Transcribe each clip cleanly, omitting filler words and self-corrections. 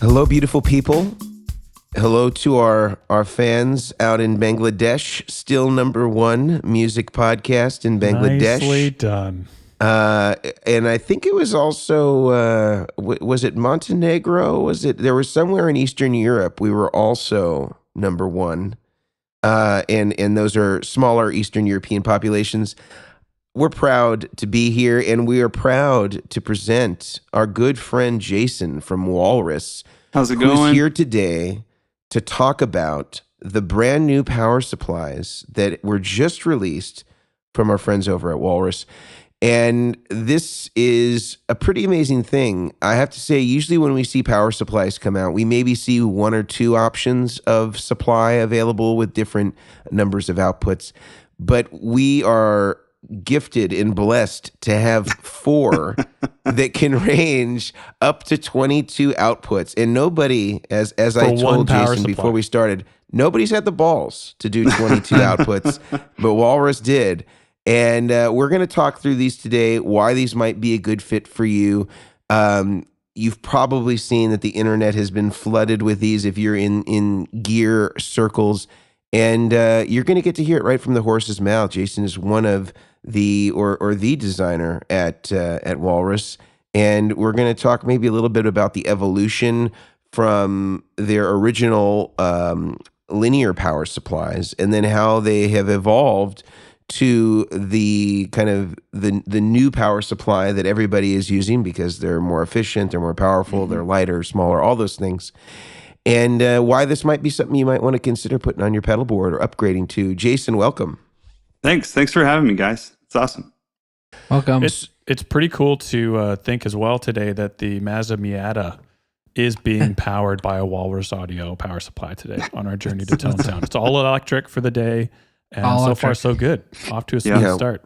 Hello, beautiful people. Hello to our fans out in Bangladesh. Still number one music podcast in Bangladesh. Nicely done. And I think it was also, was it Montenegro? There was somewhere in Eastern Europe we were also number one. And those are smaller Eastern European populations. We're proud to be here, and we are proud to present our good friend Jason from Walrus. How's it going? Who's here today to talk about the brand new power supplies that were just released from our friends over at Walrus. And this is a pretty amazing thing. I have to say, usually when we see power supplies come out, we maybe see one or two options of supply available with different numbers of outputs. But we are gifted and blessed to have four that can range up to 22 outputs. And nobody, as I told Jason before we started, nobody's had the balls to do 22 outputs, but Walrus did. And we're going to talk through these today, why these might be a good fit for you. You've probably seen that the internet has been flooded with these if you're in gear circles. And you're going to get to hear it right from the horse's mouth. Jason is one of the the designer at Walrus, and we're going to talk maybe a little bit about the evolution from their original linear power supplies, and then how they have evolved to the kind of the new power supply that everybody is using because they're more efficient, they're more powerful, they're lighter, smaller, all those things. And why this might be something you might want to consider putting on your pedalboard or upgrading to. Jason, welcome. Thanks for having me, guys. It's awesome. Welcome. It's pretty cool to think as well today that the Mazda Miata is being powered by a Walrus Audio power supply today on our journey to tone sound. It's all electric for the day, and all so electric. far so good. Off to a smooth start.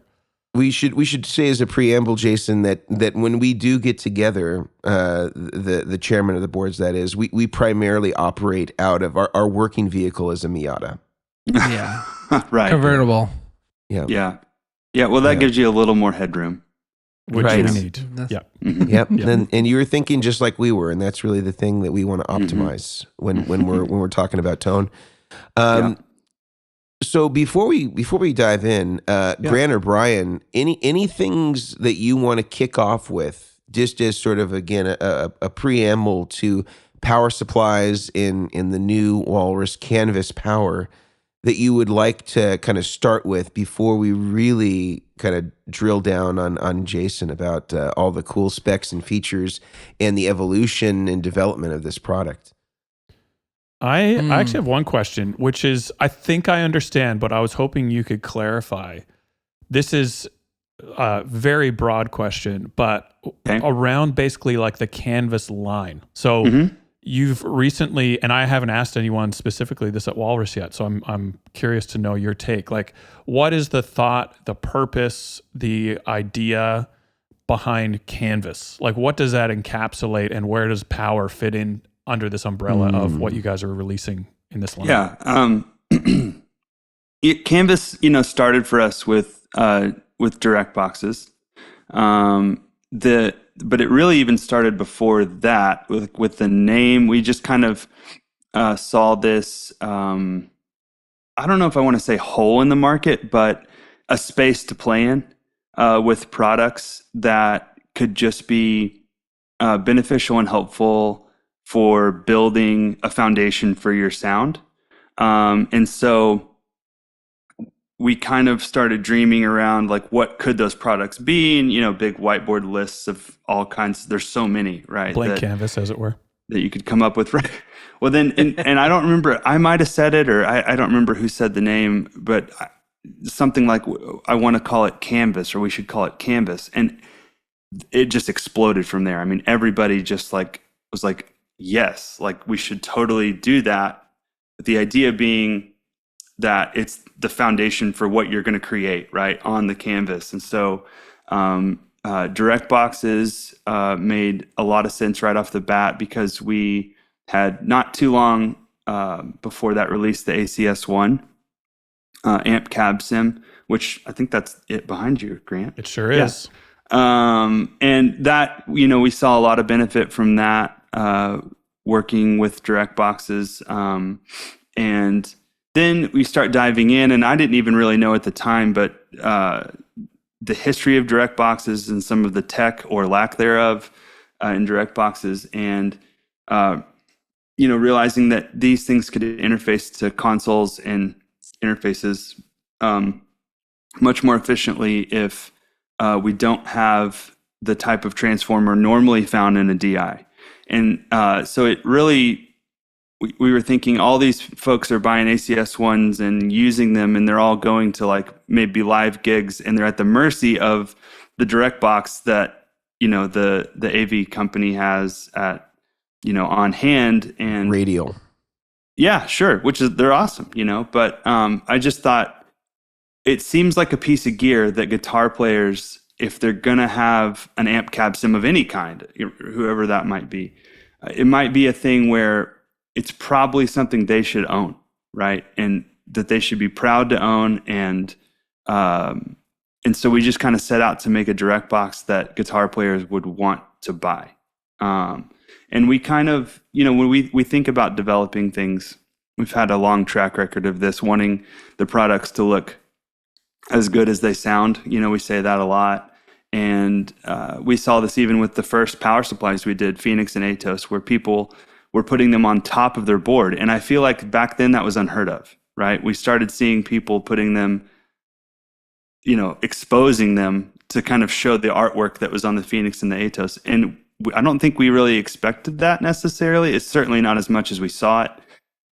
We should say as a preamble, Jason, that when we do get together, the chairman of the boards, that is, we primarily operate out of our working vehicle is a Miata. Yeah. Right. Convertible. Yeah. Well, that gives you a little more headroom. Which Right. we need. Yeah. Yep. And you were thinking just like we were, and that's really the thing that we want to optimize when we're talking about tone. So before we dive in, Grant or Brian, any things that you want to kick off with, just as sort of again a preamble to power supplies in the new Walrus Canvas Power that you would like to kind of start with before we really kind of drill down on Jason about all the cool specs and features and the evolution and development of this product? I actually have one question, which is, I think I understand, but I was hoping you could clarify. This is a very broad question, but around basically like the Canvas line. So you've recently, and I haven't asked anyone specifically this at Walrus yet, so I'm curious to know your take. Like, what is the thought, the purpose, the idea behind Canvas? Like, what does that encapsulate, and where does power fit in under this umbrella of what you guys are releasing in this line? Canvas, started for us with direct boxes. But it really even started before that with the name. We just kind of saw this, I don't know if I want to say hole in the market, but a space to play in with products that could just be beneficial and helpful for building a foundation for your sound. And so we kind of started dreaming around like, what could those products be? And, big whiteboard lists of all kinds. There's so many, right? Blank canvas, as it were. That you could come up with, right? Well, then, and I don't remember, I might have said it, or I don't remember who said the name, but something like, I want to call it Canvas, or we should call it Canvas. And it just exploded from there. I mean, everybody just was like, yes, like we should totally do that. The idea being that it's the foundation for what you're going to create, right, on the canvas. And so direct boxes made a lot of sense right off the bat, because we had not too long before that released the ACS1 amp cab sim, which I think that's it behind you, Grant. It sure is. And that, we saw a lot of benefit from that. working with direct boxes. And then we start diving in, and I didn't even really know at the time, but the history of direct boxes and some of the tech or lack thereof in direct boxes, and realizing that these things could interface to consoles and interfaces much more efficiently if we don't have the type of transformer normally found in a DI. And so it really, we were thinking all these folks are buying ACS ones and using them, and they're all going to like maybe live gigs, and they're at the mercy of the direct box that, the AV company has at, on hand. And Radial. Yeah, sure. They're awesome, but I just thought it seems like a piece of gear that guitar players, if they're going to have an amp cab sim of any kind, whoever that might be, it might be a thing where it's probably something they should own, right? And that they should be proud to own. And so we just kind of set out to make a direct box that guitar players would want to buy. And we kind of, when we think about developing things, we've had a long track record of this, wanting the products to look as good as they sound. We say that a lot. And we saw this even with the first power supplies we did, Phoenix and Atos, where people were putting them on top of their board. And I feel like back then that was unheard of, right? We started seeing people putting them, exposing them to kind of show the artwork that was on the Phoenix and the Atos. And I don't think we really expected that necessarily. It's certainly not as much as we saw it.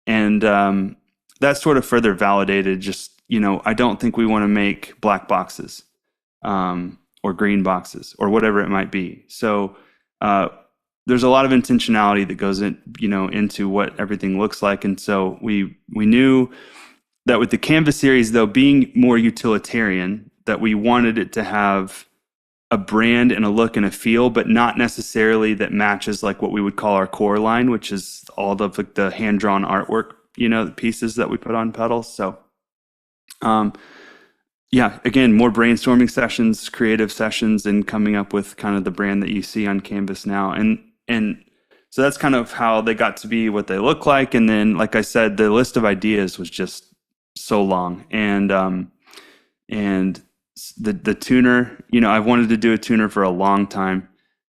And that sort of further validated just, I don't think we want to make black boxes or green boxes or whatever it might be. So there's a lot of intentionality that goes in, into what everything looks like. And so we knew that with the Canvas series, though, being more utilitarian, that we wanted it to have a brand and a look and a feel, but not necessarily that matches like what we would call our core line, which is all the hand-drawn artwork, the pieces that we put on pedals. So, again, more brainstorming sessions, creative sessions, and coming up with kind of the brand that you see on Canvas now. And so that's kind of how they got to be what they look like. And then, like I said, the list of ideas was just so long. And the tuner, I've wanted to do a tuner for a long time.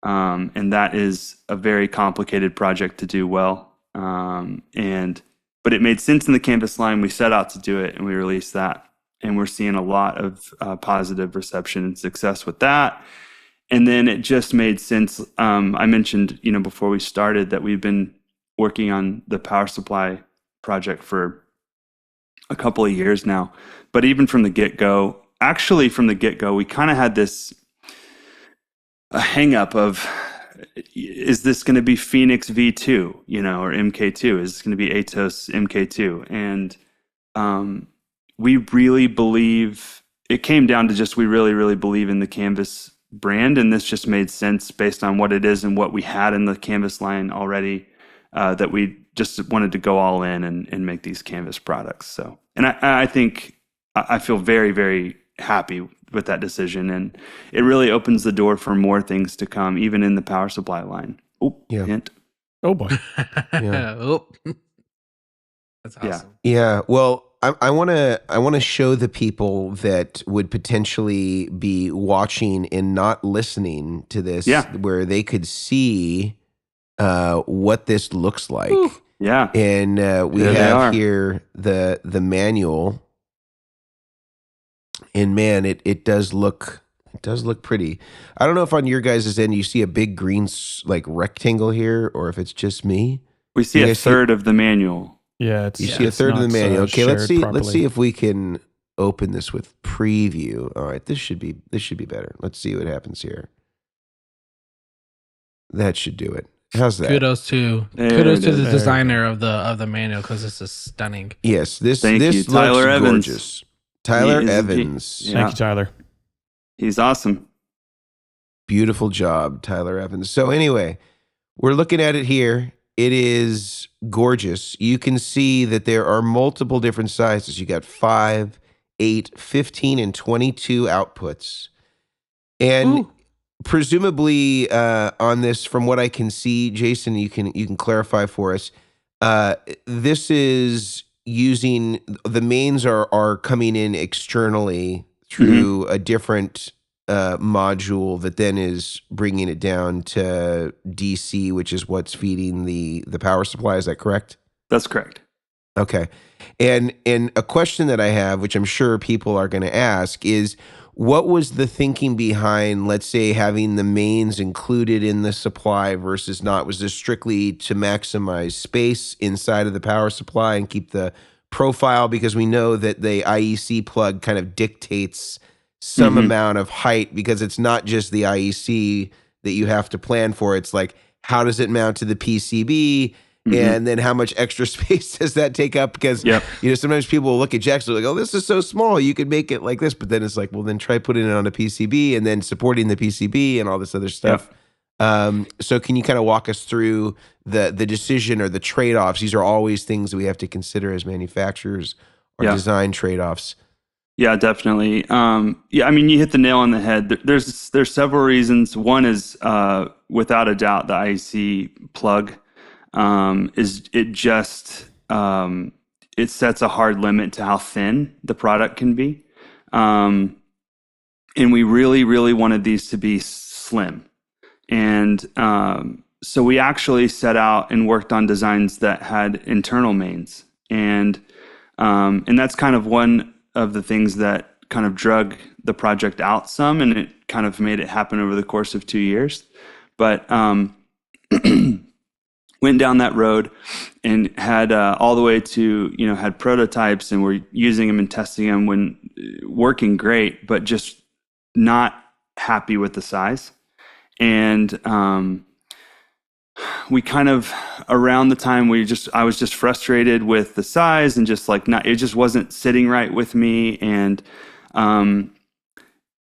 And that is a very complicated project to do well. But it made sense in the Canvas line. We set out to do it, and we released that. And we're seeing a lot of positive reception and success with that. And then it just made sense. I mentioned, before we started, that we've been working on the power supply project for a couple of years now. But even from the get-go, we kind of had a hang up of, is this going to be Phoenix V2, or MK2? Is this going to be Atos MK2? And we really believe, it came down to just, we really, really believe in the Canvas brand. And this just made sense based on what it is and what we had in the Canvas line already, that we just wanted to go all in and make these Canvas products. So, and I think I feel very, very happy with that decision. And it really opens the door for more things to come, even in the power supply line. Oh, yeah. Hint. Oh boy. Yeah. Oh. That's awesome. Yeah. Well, I want to show the people that would potentially be watching and not listening to this, where they could see what this looks like. Ooh. Yeah. And we have here the manual. And man, it does look pretty. I don't know if on your guys' end you see a big green like rectangle here, or if it's just me. We see a third of the manual. Yeah, you see a third of the manual. Okay, let's see if we can open this with preview. All right, this should be better. Let's see what happens here. That should do it. How's that? Kudos to the designer of the manual, because this is stunning. Yes, this Thank looks you, Tyler Evans. Gorgeous. Tyler Evans. Thank you, Tyler. He's awesome. Beautiful job, Tyler Evans. So anyway, we're looking at it here. It is gorgeous. You can see that there are multiple different sizes. You got 5, 8, 15, and 22 outputs. And presumably on this, from what I can see, Jason, you can clarify for us. This is using the mains are coming in externally through a different module that then is bringing it down to DC, which is what's feeding the power supply. Is that correct? That's correct. Okay. And a question that I have, which I'm sure people are going to ask, is what was the thinking behind, let's say, having the mains included in the supply versus not? Was this strictly to maximize space inside of the power supply and keep the profile? Because we know that the IEC plug kind of dictates some amount of height, because it's not just the IEC that you have to plan for. It's like, how does it mount to the PCB? And then how much extra space does that take up? Because, sometimes people will look at jacks and like, oh, this is so small, you could make it like this. But then it's like, well, then try putting it on a PCB and then supporting the PCB and all this other stuff. So can you kind of walk us through the decision or the trade-offs? These are always things that we have to consider as manufacturers, or design trade-offs. Yeah, definitely. I mean, you hit the nail on the head. There's several reasons. One is, without a doubt, the IEC plug. It sets a hard limit to how thin the product can be. And we really, really wanted these to be slim. And so we actually set out and worked on designs that had internal mains. And that's kind of one of the things that kind of drug the project out some, and it kind of made it happen over the course of 2 years. But went down that road and had all the way to, had prototypes, and we're using them and testing them when working great, but just not happy with the size. And we kind of, around the time I was just frustrated with the size and just like it just wasn't sitting right with me. And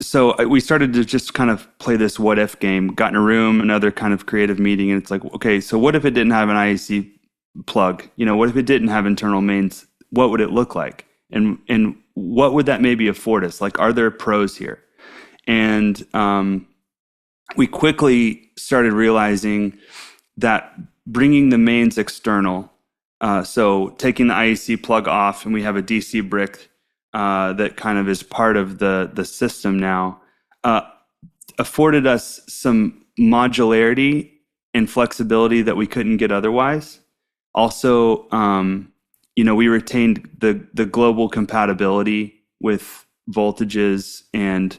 so we started to just kind of play this what if game, got in a room, another kind of creative meeting. And it's like, okay, so what if it didn't have an IEC plug? What if it didn't have internal mains? What would it look like? And what would that maybe afford us? Like, are there pros here? And we quickly started realizing that bringing the mains external, so taking the IEC plug off, and we have a DC brick that kind of is part of the system now, afforded us some modularity and flexibility that we couldn't get otherwise. Also, we retained the global compatibility with voltages and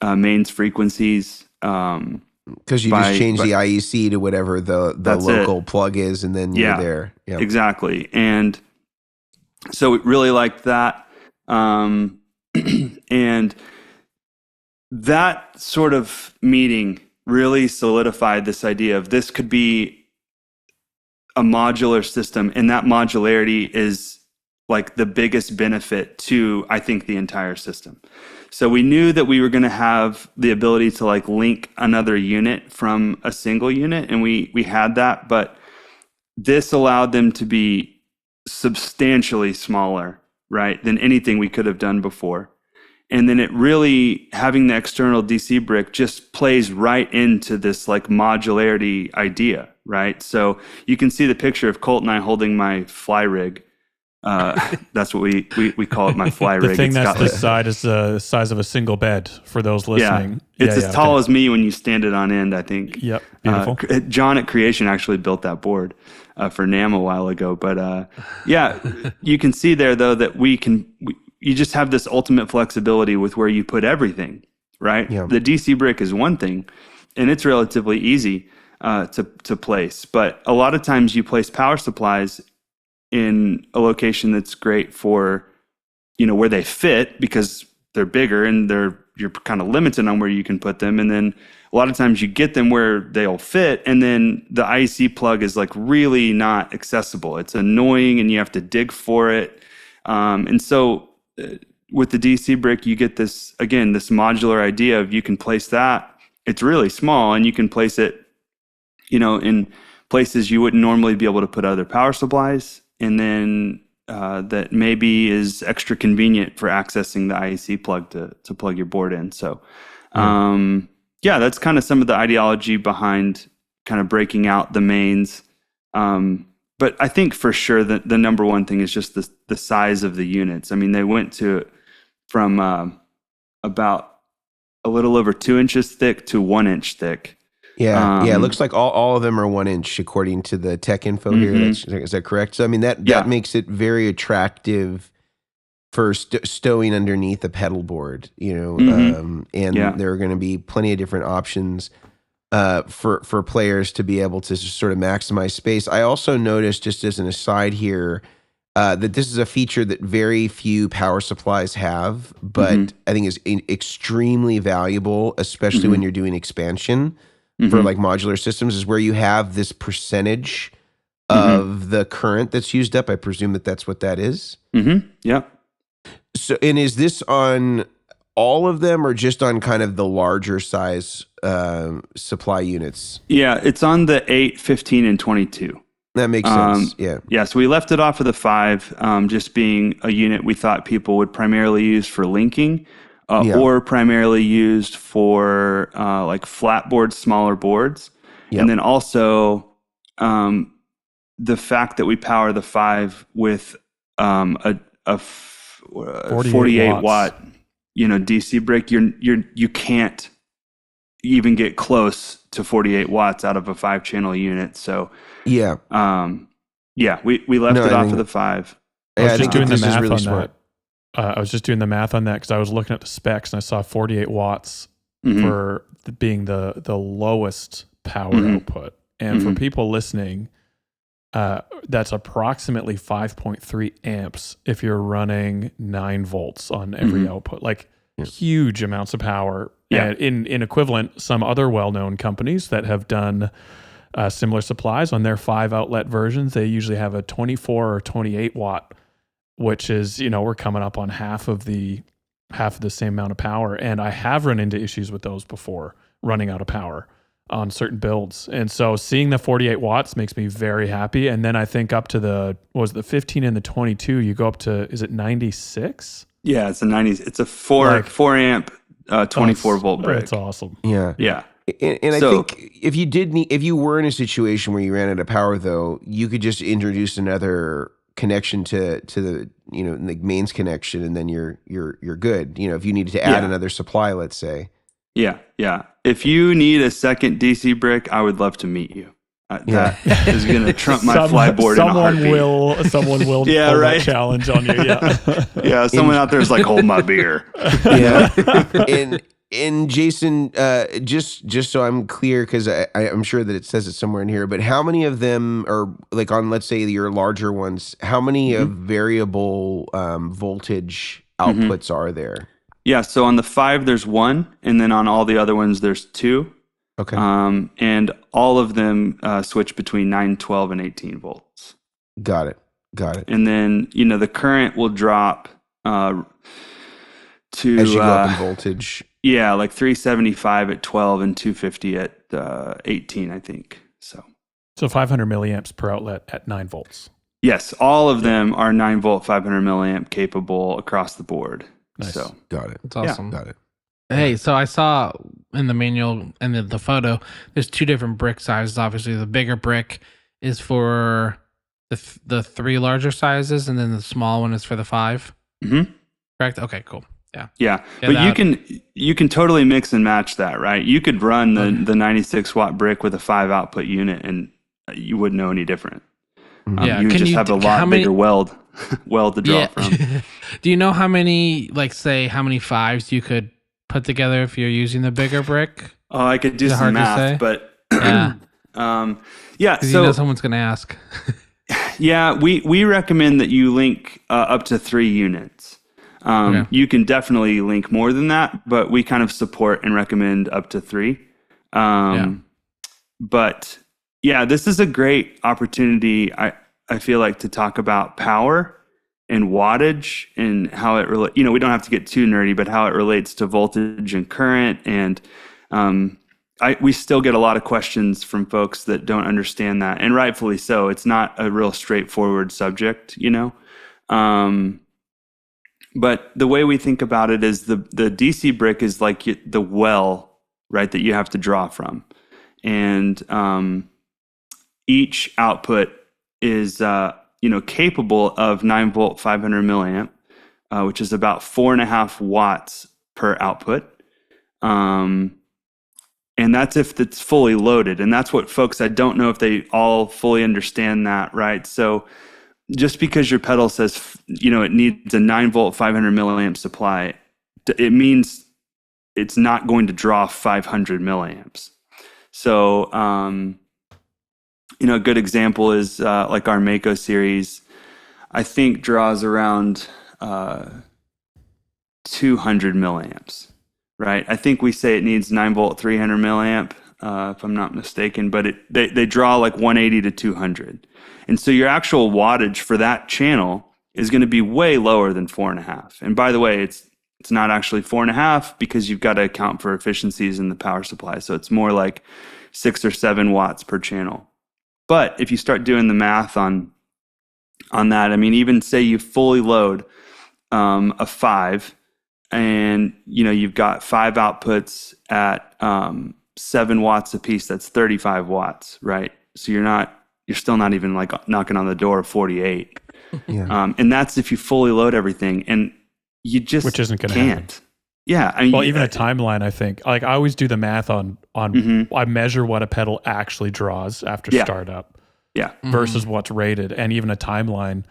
mains frequencies. Because you just change the IEC to whatever the local plug is, and then you're there. Yeah, exactly. And so we really liked that. And that sort of meeting really solidified this idea of this could be a modular system, and that modularity is like the biggest benefit to, I think, the entire system. So we knew that we were going to have the ability to like link another unit from a single unit, and we had that, but this allowed them to be substantially smaller, right, than anything we could have done before. And then it really, having the external DC brick just plays right into this like modularity idea, right? So you can see the picture of Colt and I holding my fly rig. That's what we call it, my fly rig. The thing that's the size of a single bed for those listening. Yeah, it's as tall as me when you stand it on end, I think. Yep, beautiful. John at Creation actually built that board for NAMM a while ago. But you can see there, though, that you just have this ultimate flexibility with where you put everything, right? Yeah. The DC brick is one thing, and it's relatively easy to place. But a lot of times you place power supplies in a location that's great for, where they fit because they're bigger and you're kind of limited on where you can put them. And then a lot of times you get them where they'll fit, and then the IEC plug is like really not accessible. It's annoying and you have to dig for it. And so with the DC brick, you get this modular idea of you can place that. It's really small, and you can place it, in places you wouldn't normally be able to put other power supplies. And then that maybe is extra convenient for accessing the IEC plug to plug your board in. So, that's kind of some of the ideology behind kind of breaking out the mains. But I think for sure that the number one thing is just the size of the units. I mean, they went from about a little over 2 inches thick to 1 inch thick. Yeah, it looks like all of them are 1 inch according to the tech info here. Is that correct? So I mean that makes it very attractive for stowing underneath a pedal board, and there are going to be plenty of different options for players to be able to sort of maximize space. I also noticed, just as an aside here, that this is a feature that very few power supplies have, but I think is extremely valuable, especially when you're doing expansion for like modular systems, is where you have this percentage of the current that's used up. I presume that's what that is. Yeah. So, and is this on all of them or just on kind of the larger size supply units? Yeah, it's on the 8, 15, and 22. That makes sense. Yeah. So we left it off of the 5, just being a unit we thought people would primarily use for linking, or primarily used for like flat boards, smaller boards. Yep. And then also the fact that we power the 5 with a 48 watt, DC brick, you can't even get close to 48 watts out of a 5-channel unit. So we left it off of the 5. I was just doing the math really on smart. That. I was just doing the math on that because I was looking at the specs and I saw 48 watts for being the lowest power output. And for people listening, that's approximately 5.3 amps if you're running 9 volts on every output. Like huge amounts of power. Yeah. In equivalent, some other well-known companies that have done similar supplies on their 5 outlet versions, they usually have a 24 or 28 watt, which is, we're coming up on half of the same amount of power. And I have run into issues with those before, running out of power on certain builds. And so seeing the 48 watts makes me very happy. And then I think up to the 15 and the 22, you go up to, is it 96? Yeah, it's a 90. It's a 4 amp, 24 volt brick. That's awesome. Yeah. Yeah. And I think if you were in a situation where you ran out of power, though, you could just introduce another connection to the the mains connection, and then you're good. If you needed to add another supply, let's say. Yeah. If you need a second DC brick, I would love to meet you. That is going to trump my flyboard in a heartbeat. Someone will pull that challenge on you. Yeah. Someone out there is like, hold my beer. Yeah. And Jason, just so I'm clear, because I'm sure that it says it somewhere in here, but how many of them are, like, on, let's say, your larger ones, how many of variable voltage outputs are there? Yeah, so on the 5, there's 1, and then on all the other ones, there's 2. Okay. And all of them switch between 9, 12, and 18 volts. Got it. And then, the current will drop to... As you go up in voltage. Yeah, like 375 at 12 and 250 at 18, I think. So 500 milliamps per outlet at 9 volts. Yes, all of them are 9 volt, 500 milliamp capable across the board. Nice. So got it. That's awesome. Got it. Hey, so I saw in the manual and the photo, there's 2 different brick sizes. Obviously, the bigger brick is for the 3 larger sizes, and then the small one is for the 5. Correct? Okay, cool. Yeah. But you can totally mix and match that, right? You could run the 96 watt brick with a 5 output unit, and you wouldn't know any different. You just have a lot bigger weld to draw from. Do you know how many, like, say, how many 5s you could put together if you're using the bigger brick? Oh, I could do some math, but so someone's going to ask. We recommend that you link up to 3 units. You can definitely link more than that, but we kind of support and recommend up to 3. But this is a great opportunity, I feel like, to talk about power and wattage and how it relates. We don't have to get too nerdy, but how it relates to voltage and current. And we still get a lot of questions from folks that don't understand that, and rightfully so. It's not a real straightforward subject, But the way we think about it is the DC brick is like the well right, that you have to draw from. And each output is capable of 9-volt 500 milliamp, which is about 4.5 watts per output. And that's if it's fully loaded. And that's what folks, I don't know if they all fully understand that, right? So just because your pedal says, it needs a 9-volt 500 milliamp supply, it means it's not going to draw 500 milliamps. So, a good example is like our Mako series, I think draws around 200 milliamps. Right, I think we say it needs 9-volt 300 milliamp, if I'm not mistaken, but they draw like 180 to 200, and so your actual wattage for that channel is going to be way lower than 4.5. And by the way, it's not actually 4.5 because you've got to account for efficiencies in the power supply, so it's more like 6 or 7 watts per channel. But if you start doing the math on that, I mean, even say you fully load a 5. And you've got 5 outputs at 7 watts a piece. That's 35 watts, right? So you're still not even like knocking on the door of 48. Yeah. And that's if you fully load everything, and you just which isn't going to can't. happen. Yeah, I mean, well, even a timeline, I think. Like I always do the math on I measure what a pedal actually draws after startup, versus what's rated, and even a timeline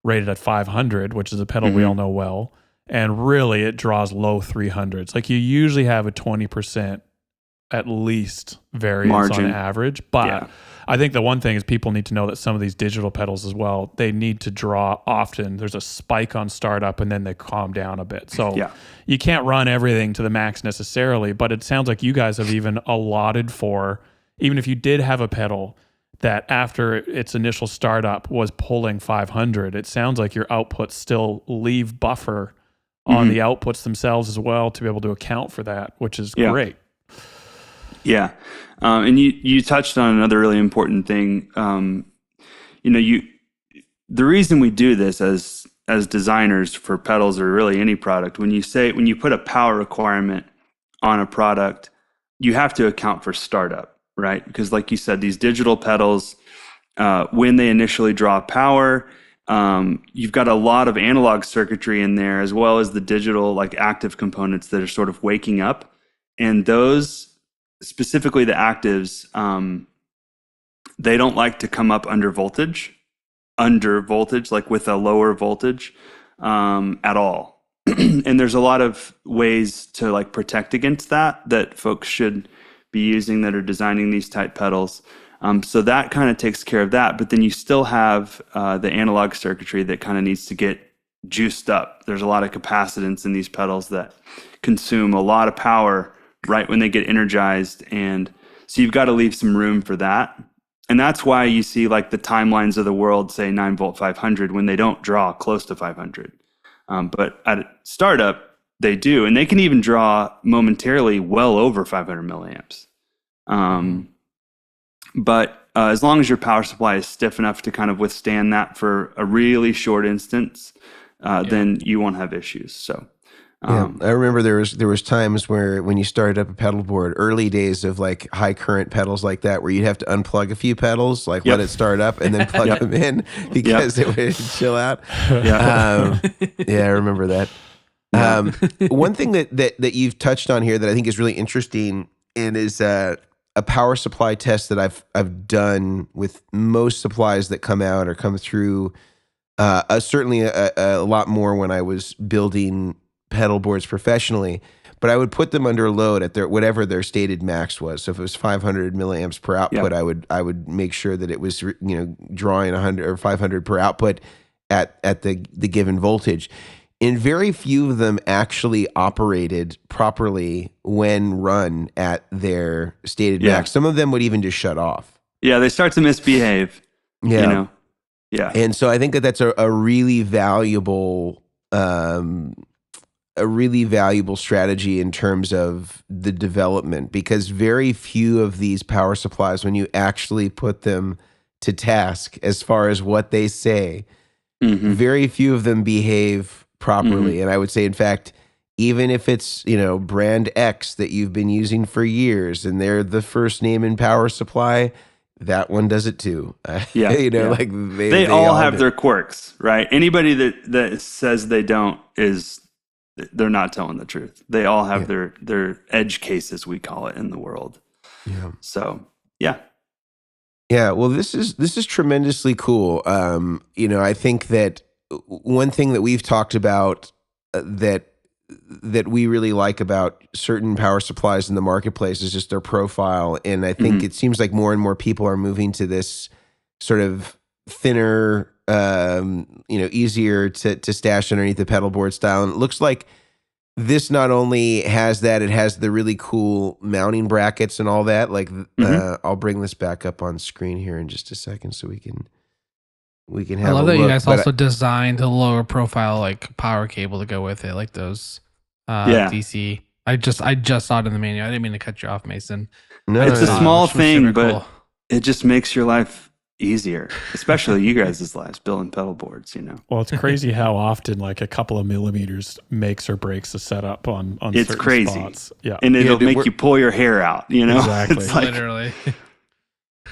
rated at 500, which is a pedal we all know well. And really, it draws low 300s. Like you usually have a 20% at least variance margin on average. But I think the one thing is people need to know that some of these digital pedals as well, they need to draw often. There's a spike on startup and then they calm down a bit. So you can't run everything to the max necessarily, but it sounds like you guys have even allotted for, even if you did have a pedal that after its initial startup was pulling 500, it sounds like your outputs still leave buffer on the outputs themselves as well to be able to account for that, which is great. Yeah. And you touched on another really important thing. The reason we do this as designers for pedals or really any product, when you put a power requirement on a product, you have to account for startup, right? Because like you said, these digital pedals, when they initially draw power, you've got a lot of analog circuitry in there, as well as the digital, like active components that are sort of waking up. And those, specifically the actives, they don't like to come up under voltage, like with a lower voltage at all. And there's a lot of ways to like protect against that folks should be using that are designing these type pedals. So that kind of takes care of that, but then you still have the analog circuitry that kind of needs to get juiced up. There's a lot of capacitance in these pedals that consume a lot of power right when they get energized, and so you've got to leave some room for that. And that's why you see like the timelines of the world say 9-volt 500 when they don't draw close to 500. But at startup, they do, and they can even draw momentarily well over 500 milliamps. But as long as your power supply is stiff enough to kind of withstand that for a really short instance, then you won't have issues. So, I remember there was times where when you started up a pedal board, early days of like high current pedals like that, where you'd have to unplug a few pedals, like let it start up and then plug them in because it would chill out. I remember that. One thing that you've touched on here that I think is really interesting and is a power supply test that I've done with most supplies that come out or come through. Certainly a lot more when I was building pedal boards professionally, but I would put them under load at whatever their stated max was. So if it was 500 milliamps per output, I would make sure that it was drawing 100 or 500 per output at the given voltage. And very few of them actually operated properly when run at their stated max. Some of them would even just shut off. Yeah, they start to misbehave. Yeah. And so I think that's a really valuable strategy in terms of the development, because very few of these power supplies, when you actually put them to task as far as what they say, very few of them behave properly. And I would say, in fact, even if it's, brand X that you've been using for years and they're the first name in power supply, that one does it too. Yeah. Like they all have their quirks, right? Anybody that says they don't they're not telling the truth. They all have their edge cases, we call it in the world. Yeah. So, yeah. Yeah, well, this is tremendously cool. I think that one thing that we've talked about that we really like about certain power supplies in the marketplace is just their profile, and I think it seems like more and more people are moving to this sort of thinner, easier to stash underneath the pedalboard style, and it looks like this not only has that, it has the really cool mounting brackets and all that. Like, I'll bring this back up on screen here in just a second so we can have. I love that look, you guys also designed a lower profile like power cable to go with it, like those DC. I just saw it in the manual. I didn't mean to cut you off, Mason. No, it's a small thing, but it just makes your life easier, especially you guys' lives building pedal boards, Well, it's crazy how often like a couple of millimeters makes or breaks a setup on it's certain crazy spots. Yeah. And it'll make you pull your hair out, Exactly. It's like, literally.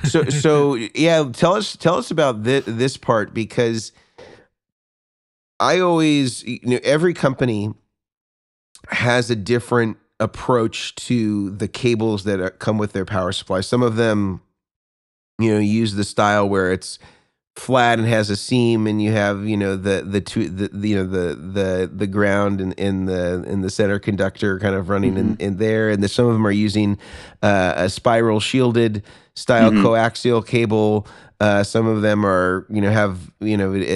So yeah, tell us about this part, because I always, every company has a different approach to the cables that come with their power supply. Some of them, use the style where it's flat and has a seam, and you have the ground in the center conductor kind of running in there, and some of them are using a spiral shielded style coaxial cable. Some of them are have there's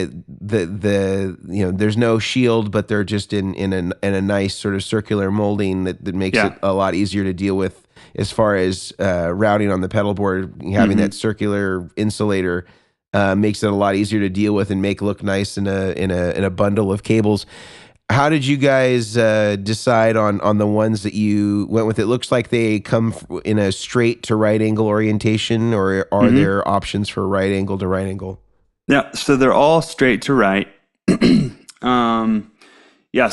no shield, but they're just in a nice sort of circular molding that makes it a lot easier to deal with as far as routing on the pedal board. Having that circular insulator makes it a lot easier to deal with and make look nice in a bundle of cables. How did you guys decide on the ones that you went with? It looks like they come in a straight to right angle orientation, or are there options for right angle to right angle? Yeah, so they're all straight to right.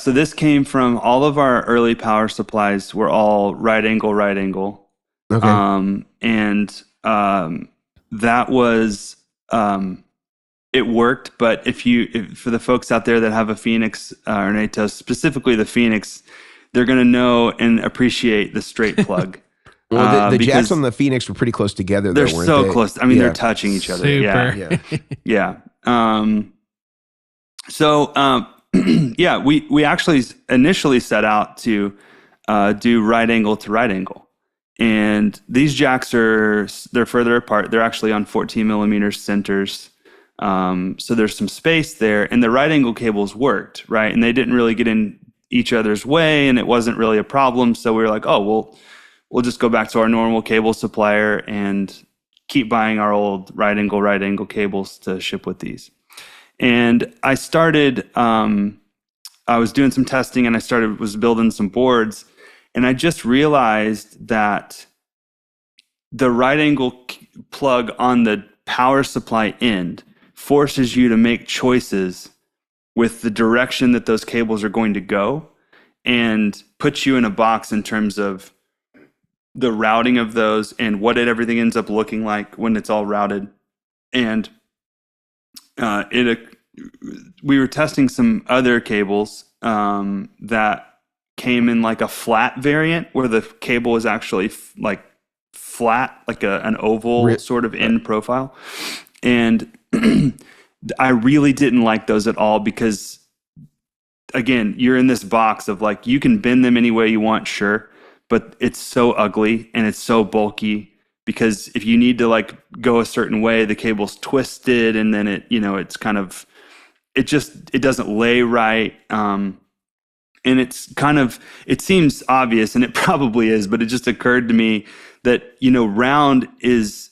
So this came from all of our early power supplies were all right angle. Okay. That was it worked, but if for the folks out there that have a Phoenix or an Atos, specifically the Phoenix, they're going to know and appreciate the straight plug. Well, the jacks on the Phoenix were pretty close together. They're so close. I mean, they're touching each other. Super. Yeah. We actually initially set out to do right angle to right angle. And these jacks they're further apart. They're actually on 14 millimeter centers. So there's some space there, and the right angle cables worked, right? And they didn't really get in each other's way, and it wasn't really a problem. So we were like, oh, we'll just go back to our normal cable supplier and keep buying our old right angle cables to ship with these. And I started, I was doing some testing, and was building some boards, and I just realized that the right angle plug on the power supply end forces you to make choices with the direction that those cables are going to go, and puts you in a box in terms of the routing of those and what everything ends up looking like when it's all routed. And we were testing some other cables that came in like a flat variant, where the cable is actually like flat, like an oval sort of end profile. And I really didn't like those at all, because again, you're in this box of like, you can bend them any way you want, sure, but it's so ugly and it's so bulky, because if you need to like go a certain way, the cable's twisted, and then it's kind of, it doesn't lay right. And it's kind of, it seems obvious, and it probably is, but it just occurred to me that, round is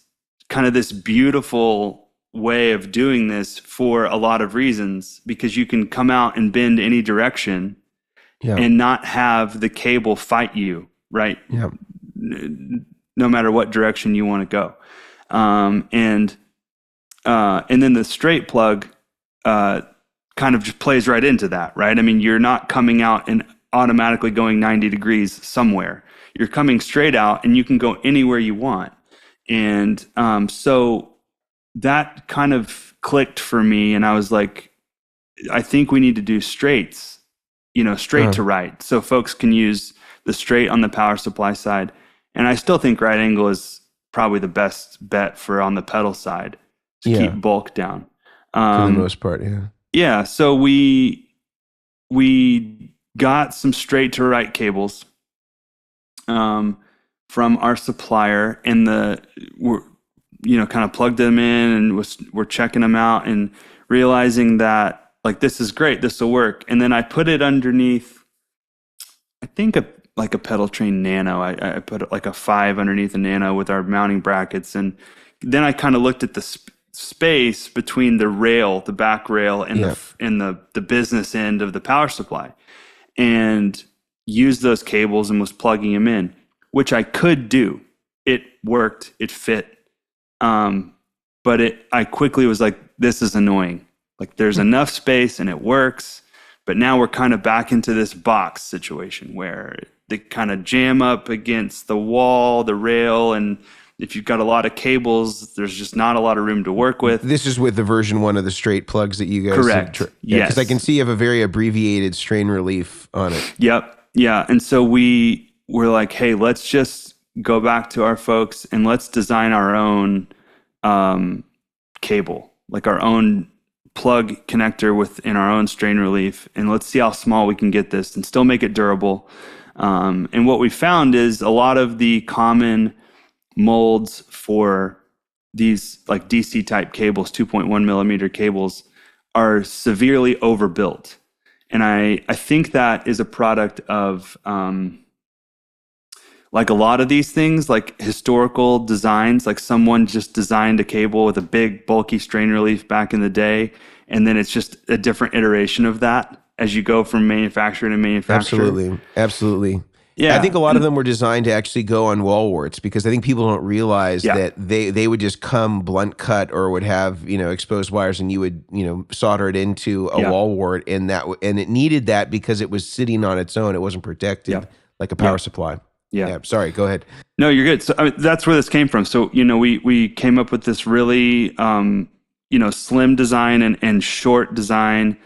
kind of this beautiful way of doing this for a lot of reasons, because you can come out and bend any direction and not have the cable fight you, right? Yeah. No matter what direction you want to go. And then the straight plug kind of just plays right into that, right? I mean, you're not coming out automatically going 90 degrees somewhere. You're coming straight out and you can go anywhere you want. And so that kind of clicked for me. And I was like, I think we need to do straights, straight to right. So folks can use the straight on the power supply side. And I still think right angle is probably the best bet for on the pedal side to keep bulk down. For the most part, yeah. Yeah, so we got some straight to right cables from our supplier, and we're kind of plugged them in and we're checking them out and realizing that like this is great, this will work. And then I put it underneath, I think a pedal train Nano. I put like a 5 underneath a Nano with our mounting brackets, and then I kind of looked at the space between the rail, the back rail, and the business end of the power supply, and used those cables and was plugging them in, which I could do. It worked, it fit, but I quickly was like, this is annoying. Like there's enough space and it works, but now we're kind of back into this box situation where they kind of jam up against the wall, the rail, and if you've got a lot of cables, there's just not a lot of room to work with. This is with the version 1 of the straight plugs that you guys correct. Yes. Because I can see you have a very abbreviated strain relief on it. Yep. Yeah. And so we were like, hey, let's just go back to our folks and let's design our own cable, like our own plug connector within our own strain relief, and let's see how small we can get this and still make it durable. And what we found is a lot of the common molds for these like DC type cables, 2.1 millimeter cables, are severely overbuilt. And I think that is a product of like a lot of these things, like historical designs, like someone just designed a cable with a big bulky strain relief back in the day, and then it's just a different iteration of that as you go from manufacturer to manufacturer. Absolutely. Yeah, I think a lot of them were designed to actually go on wall warts, because I think people don't realize that they would just come blunt cut or would have exposed wires, and you would solder it into a wall wart, and it needed that because it was sitting on its own. It wasn't protected like a power supply. Yeah. Sorry, go ahead. No, you're good. So that's where this came from. So we came up with this really slim design and short design.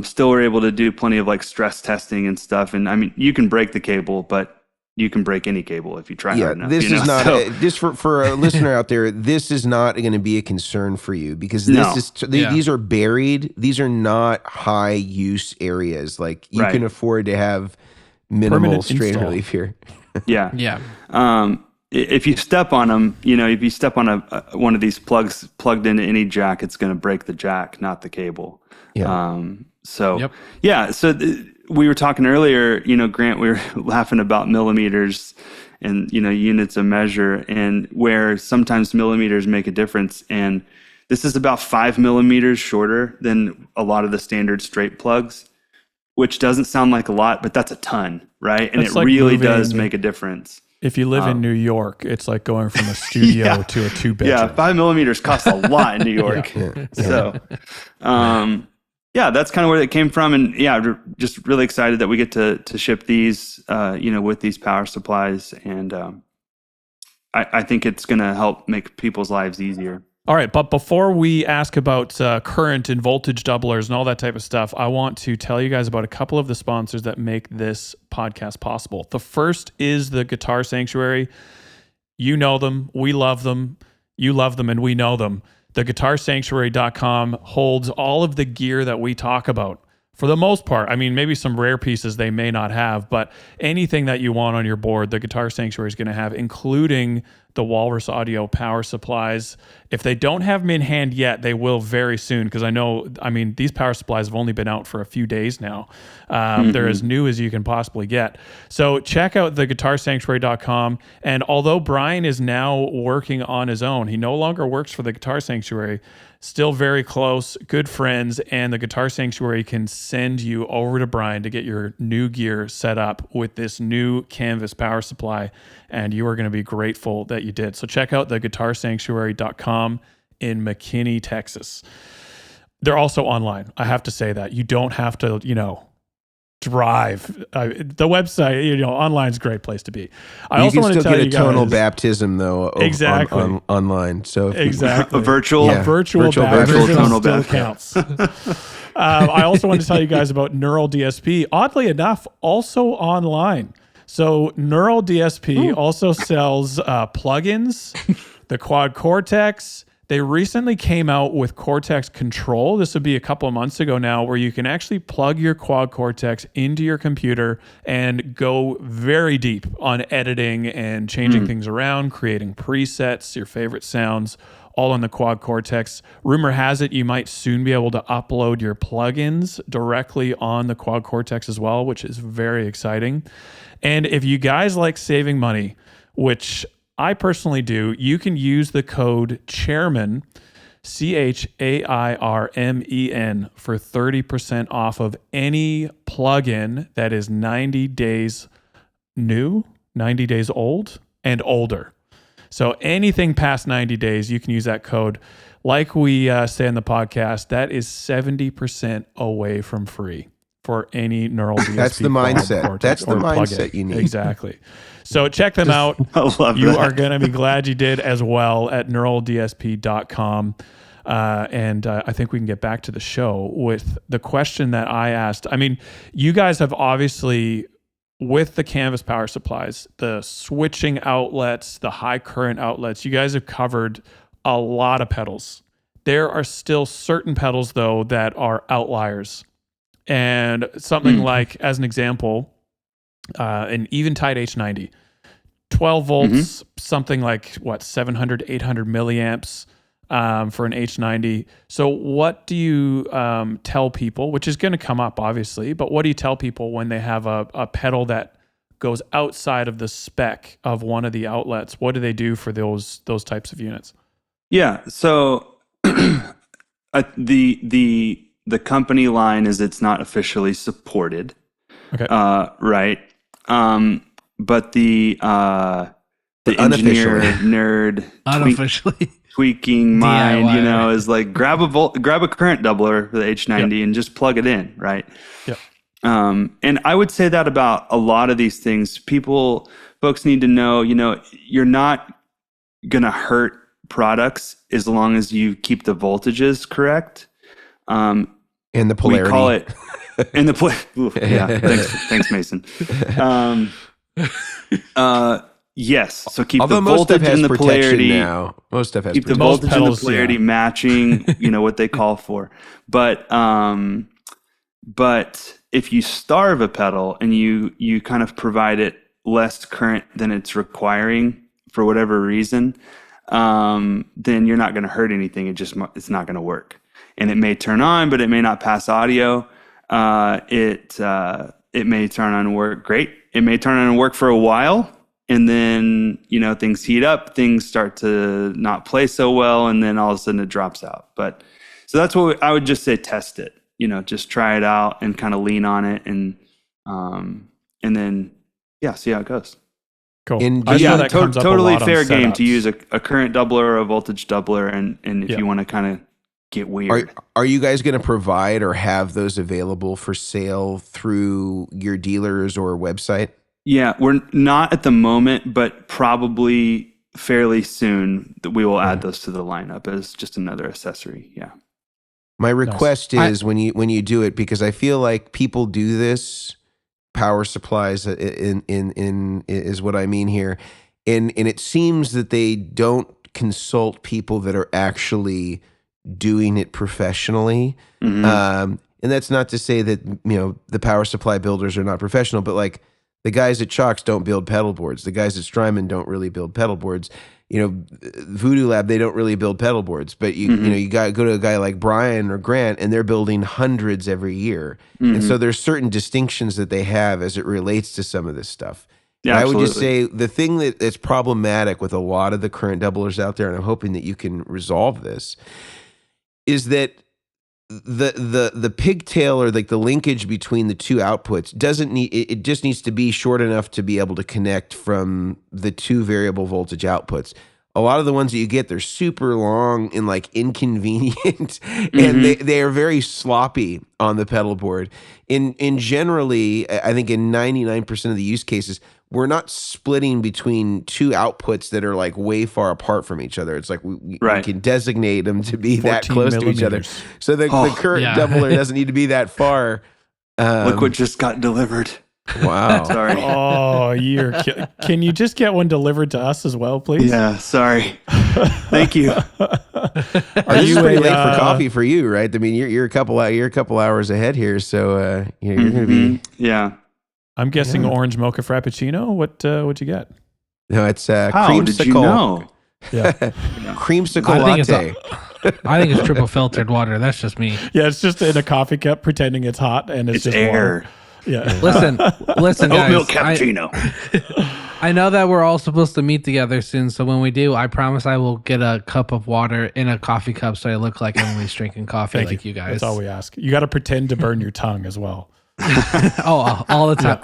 Still were able to do plenty of like stress testing and stuff. And I mean, you can break the cable, but you can break any cable if you try hard enough. This is not just for a listener out there. This is not going to be a concern for you, because these are buried. These are not high use areas. Like you can afford to have minimal strain relief here. Yeah. If you step on them, if you step on one of these plugs plugged into any jack, it's going to break the jack, not the cable. So we were talking earlier, Grant, we were laughing about millimeters and, units of measure, and where sometimes millimeters make a difference. And this is about 5 millimeters shorter than a lot of the standard straight plugs, which doesn't sound like a lot, but that's a ton, right? And it like really does make a difference. If you live in New York, it's like going from a studio to a 2-bedroom. Yeah, 5 millimeters costs a lot in New York. So, that's kind of where it came from. And we're just really excited that we get to ship these, with these power supplies. And I think it's going to help make people's lives easier. All right, but before we ask about current and voltage doublers and all that type of stuff, I want to tell you guys about a couple of the sponsors that make this podcast possible. The first is the Guitar Sanctuary. You know them, we love them, you love them, and we know them. The guitarsanctuary.com holds all of the gear that we talk about. For the most part, I mean, maybe some rare pieces they may not have, but anything that you want on your board, the Guitar Sanctuary is going to have, including the Walrus Audio power supplies. If they don't have them in hand yet, they will very soon, because these power supplies have only been out for a few days now. They're as new as you can possibly get. So check out the guitarsanctuary.com. And although Brian is now working on his own, he no longer works for the Guitar Sanctuary, still very close, good friends, and the Guitar Sanctuary can send you over to Brian to get your new gear set up with this new canvas power supply, and you are going to be grateful that you did. So check out the guitarsanctuary.com in McKinney, Texas. They're also online. I have to say that. You don't have to, drive. The website, online is a great place to be. I you also can want to still tell get you a tonal guys, baptism though exactly online. So exactly a virtual virtual baptism tonal still baptism counts. I also want to tell you guys about Neural DSP. Oddly enough, also online. So Neural DSP also sells plugins, the Quad Cortex. They recently came out with Cortex Control. This would be a couple of months ago now, where you can actually plug your Quad Cortex into your computer and go very deep on editing and changing things around, creating presets, your favorite sounds, all on the Quad Cortex. Rumor has it you might soon be able to upload your plugins directly on the Quad Cortex as well, which is very exciting. And if you guys like saving money, which I personally do, you can use the code Chairmen, CHAIRMEN, for 30% off of any plugin that is 90 days new, 90 days old, and older. So anything past 90 days, you can use that code. Like we say in the podcast, that is 70% away from free for any Neural DSP. That's the mindset. That's the mindset you need. Exactly. So check them out. I love You that. are going to be glad you did as well at neuraldsp.com. And I think we can get back to the show with the question that I asked. I mean, you guys have obviously, with the Canvas power supplies, the switching outlets, the high current outlets, you guys have covered a lot of pedals. There are still certain pedals, though, that are outliers. And something like, as an example, an Eventide H90, 12 volts, something like 700, 800 milliamps for an H90. So what do you tell people, which is going to come up obviously, but what do you tell people when they have a pedal that goes outside of the spec of one of the outlets? What do they do for those types of units? Yeah. So the company line is it's not officially supported. Okay. Right. But the engineer nerd Unofficially. tweaking mind, DIY. is like grab a current doubler for the H90 and just plug it in, right? Yep. And I would say that about a lot of these things. Folks need to know, you're not gonna hurt products as long as you keep the voltages correct. And the polarity. We call it in the yeah. Thanks, Mason. Yes. So keep Although the most stuff voltage has and the protection polarity. now. Most stuff has Keep the protection. voltage and the pedals, polarity yeah. matching. What they call for. But if you starve a pedal and you kind of provide it less current than it's requiring for whatever reason, then you're not going to hurt anything. It's not going to work. And it may turn on, but it may not pass audio. It may turn on and work great. It may turn on and work for a while, and then things heat up, things start to not play so well, and then all of a sudden it drops out. But so that's what I would just say: test it. Just try it out and kind of lean on it, and then see how it goes. Cool. And I know Yeah, that comes up a totally lot on fair game to setups. use a current doubler or a voltage doubler, and if you want to kind of get weird. Are you guys going to provide or have those available for sale through your dealers or website? Yeah, we're not at the moment, but probably fairly soon that we will add those to the lineup as just another accessory. Yeah. My request is when you do it, because I feel like people do this, power supplies in is what I mean here. And it seems that they don't consult people that are actually doing it professionally. And that's not to say that, the power supply builders are not professional, but like the guys at Chalks don't build pedal boards. The guys at Strymon don't really build pedal boards. Voodoo Lab, they don't really build pedal boards, but you got to go to a guy like Brian or Grant, and they're building hundreds every year. And so there's certain distinctions that they have as it relates to some of this stuff. Yeah, and I would absolutely. just say the thing that's problematic with a lot of the current doublers out there, and I'm hoping that you can resolve this, is that the pigtail, or like the linkage between the two outputs, it just needs to be short enough to be able to connect from the two variable voltage outputs. a lot of the ones that you get, they're super long and like inconvenient, and they are very sloppy on the pedal board. In generally, I think in 99% of the use cases, we're not splitting between two outputs that are like way far apart from each other. It's like we can designate them to be that close to each other. So the current doubler doesn't need to be that far. Look what just got delivered. Wow. Sorry. Oh, can you just get one delivered to us as well, please? Yeah, sorry. Thank you. This is pretty late for coffee for you, right? I mean, you're a couple hours ahead here, so you're going to be. Yeah. I'm guessing orange mocha frappuccino. What'd you get? No, it's How did you know? Yeah. Creamsicle latte. I think it's triple filtered water. That's just me. Yeah, it's just in a coffee cup pretending it's hot and it's just air. Water. Yeah. Listen, guys. Oat milk cappuccino. I know that we're all supposed to meet together soon, so when we do, I promise I will get a cup of water in a coffee cup so I look like Emily's drinking coffee you guys. That's all we ask. You got to pretend to burn your tongue as well. All the time.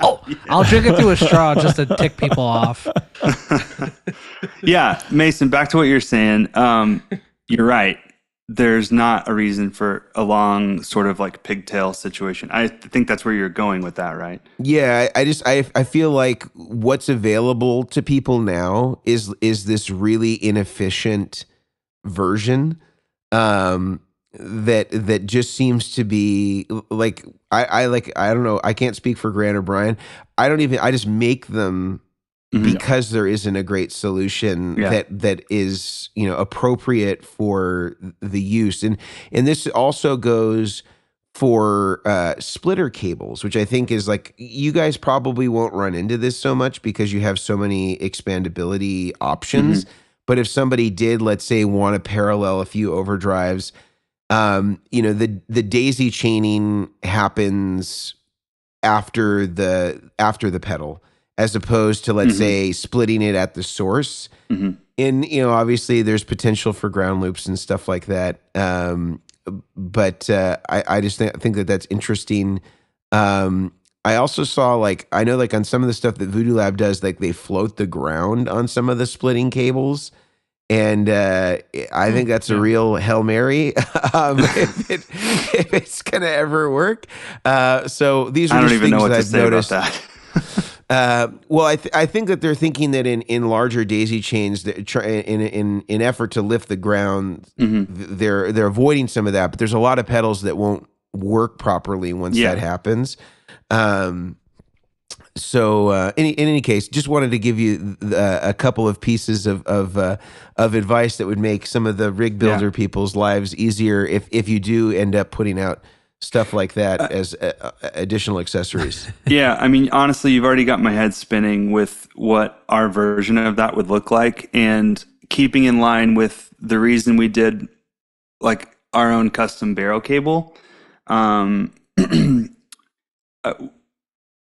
I'll drink it through a straw just to tick people off. Yeah, Mason, back to what you're saying. You're right. There's not a reason for a long sort of like pigtail situation. I think that's where you're going with that, right? Yeah, I feel like what's available to people now is this really inefficient version that just seems to be like I don't know, I can't speak for Grant or Brian. I just make them because there isn't a great solution that is, appropriate for the use. And this also goes for splitter cables, which I think is like, you guys probably won't run into this so much because you have so many expandability options. But if somebody did, let's say, want to parallel a few overdrives, the daisy chaining happens after the pedal, as opposed to, let's say, splitting it at the source. And, obviously there's potential for ground loops and stuff like that. But I just think that that's interesting. I also saw, I know on some of the stuff that Voodoo Lab does, they float the ground on some of the splitting cables. And I think that's a real Hail Mary if it's going to ever work. So these are just things that I've noticed. Well, I think that they're thinking that in larger daisy chains, in effort to lift the ground, they're avoiding some of that. But there's a lot of pedals that won't work properly once that happens. So in any case, just wanted to give you a couple of pieces of advice that would make some of the rig builder people's lives easier if you do end up putting out stuff like that as additional accessories. Yeah, I mean, honestly, you've already got my head spinning with what our version of that would look like, and keeping in line with the reason we did our own custom barrel cable.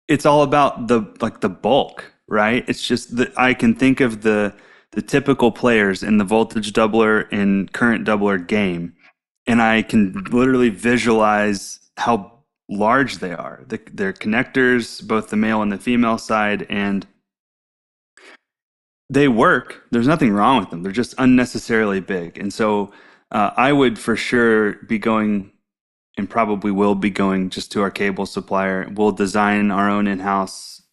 It's all about the bulk, right? It's just that I can think of the typical players in the voltage doubler and current doubler game, and I can literally visualize how large they are. They're connectors, both the male and the female side, and they work. There's nothing wrong with them. They're just unnecessarily big. And so I would for sure be going, and probably will be going, just to our cable supplier. We'll design our own in-house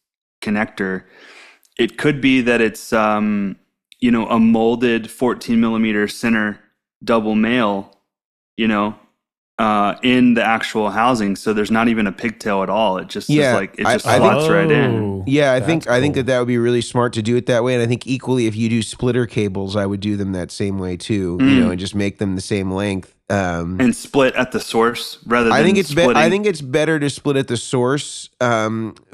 connector. It could be that it's a molded 14 millimeter center double male, in the actual housing, so there's not even a pigtail at all. It just slots right in. Yeah, I think that would be really smart to do it that way. And I think equally, if you do splitter cables, I would do them that same way too. And just make them the same length. And split at the source rather than I think it's better to split at the source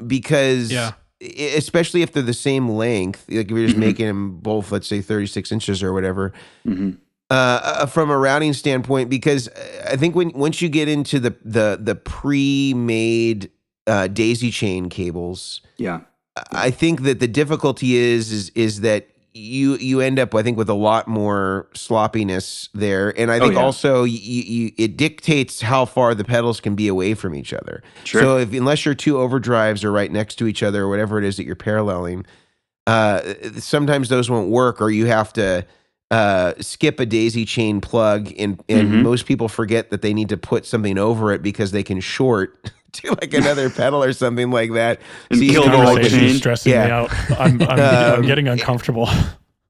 because especially if they're the same length, if you're just making them both, let's say 36 inches or whatever. From a routing standpoint, because I think once you get into the pre-made daisy chain cables, I think that the difficulty is that you end up, I think, with a lot more sloppiness there, and I think also it dictates how far the pedals can be away from each other. So unless your two overdrives are right next to each other or whatever it is that you're paralleling, sometimes those won't work, or you have to skip a daisy chain plug, and most people forget that they need to put something over it because they can short to like another pedal or something like that. And So you kill can the go whole like chain. Stressing me out. I'm getting uncomfortable.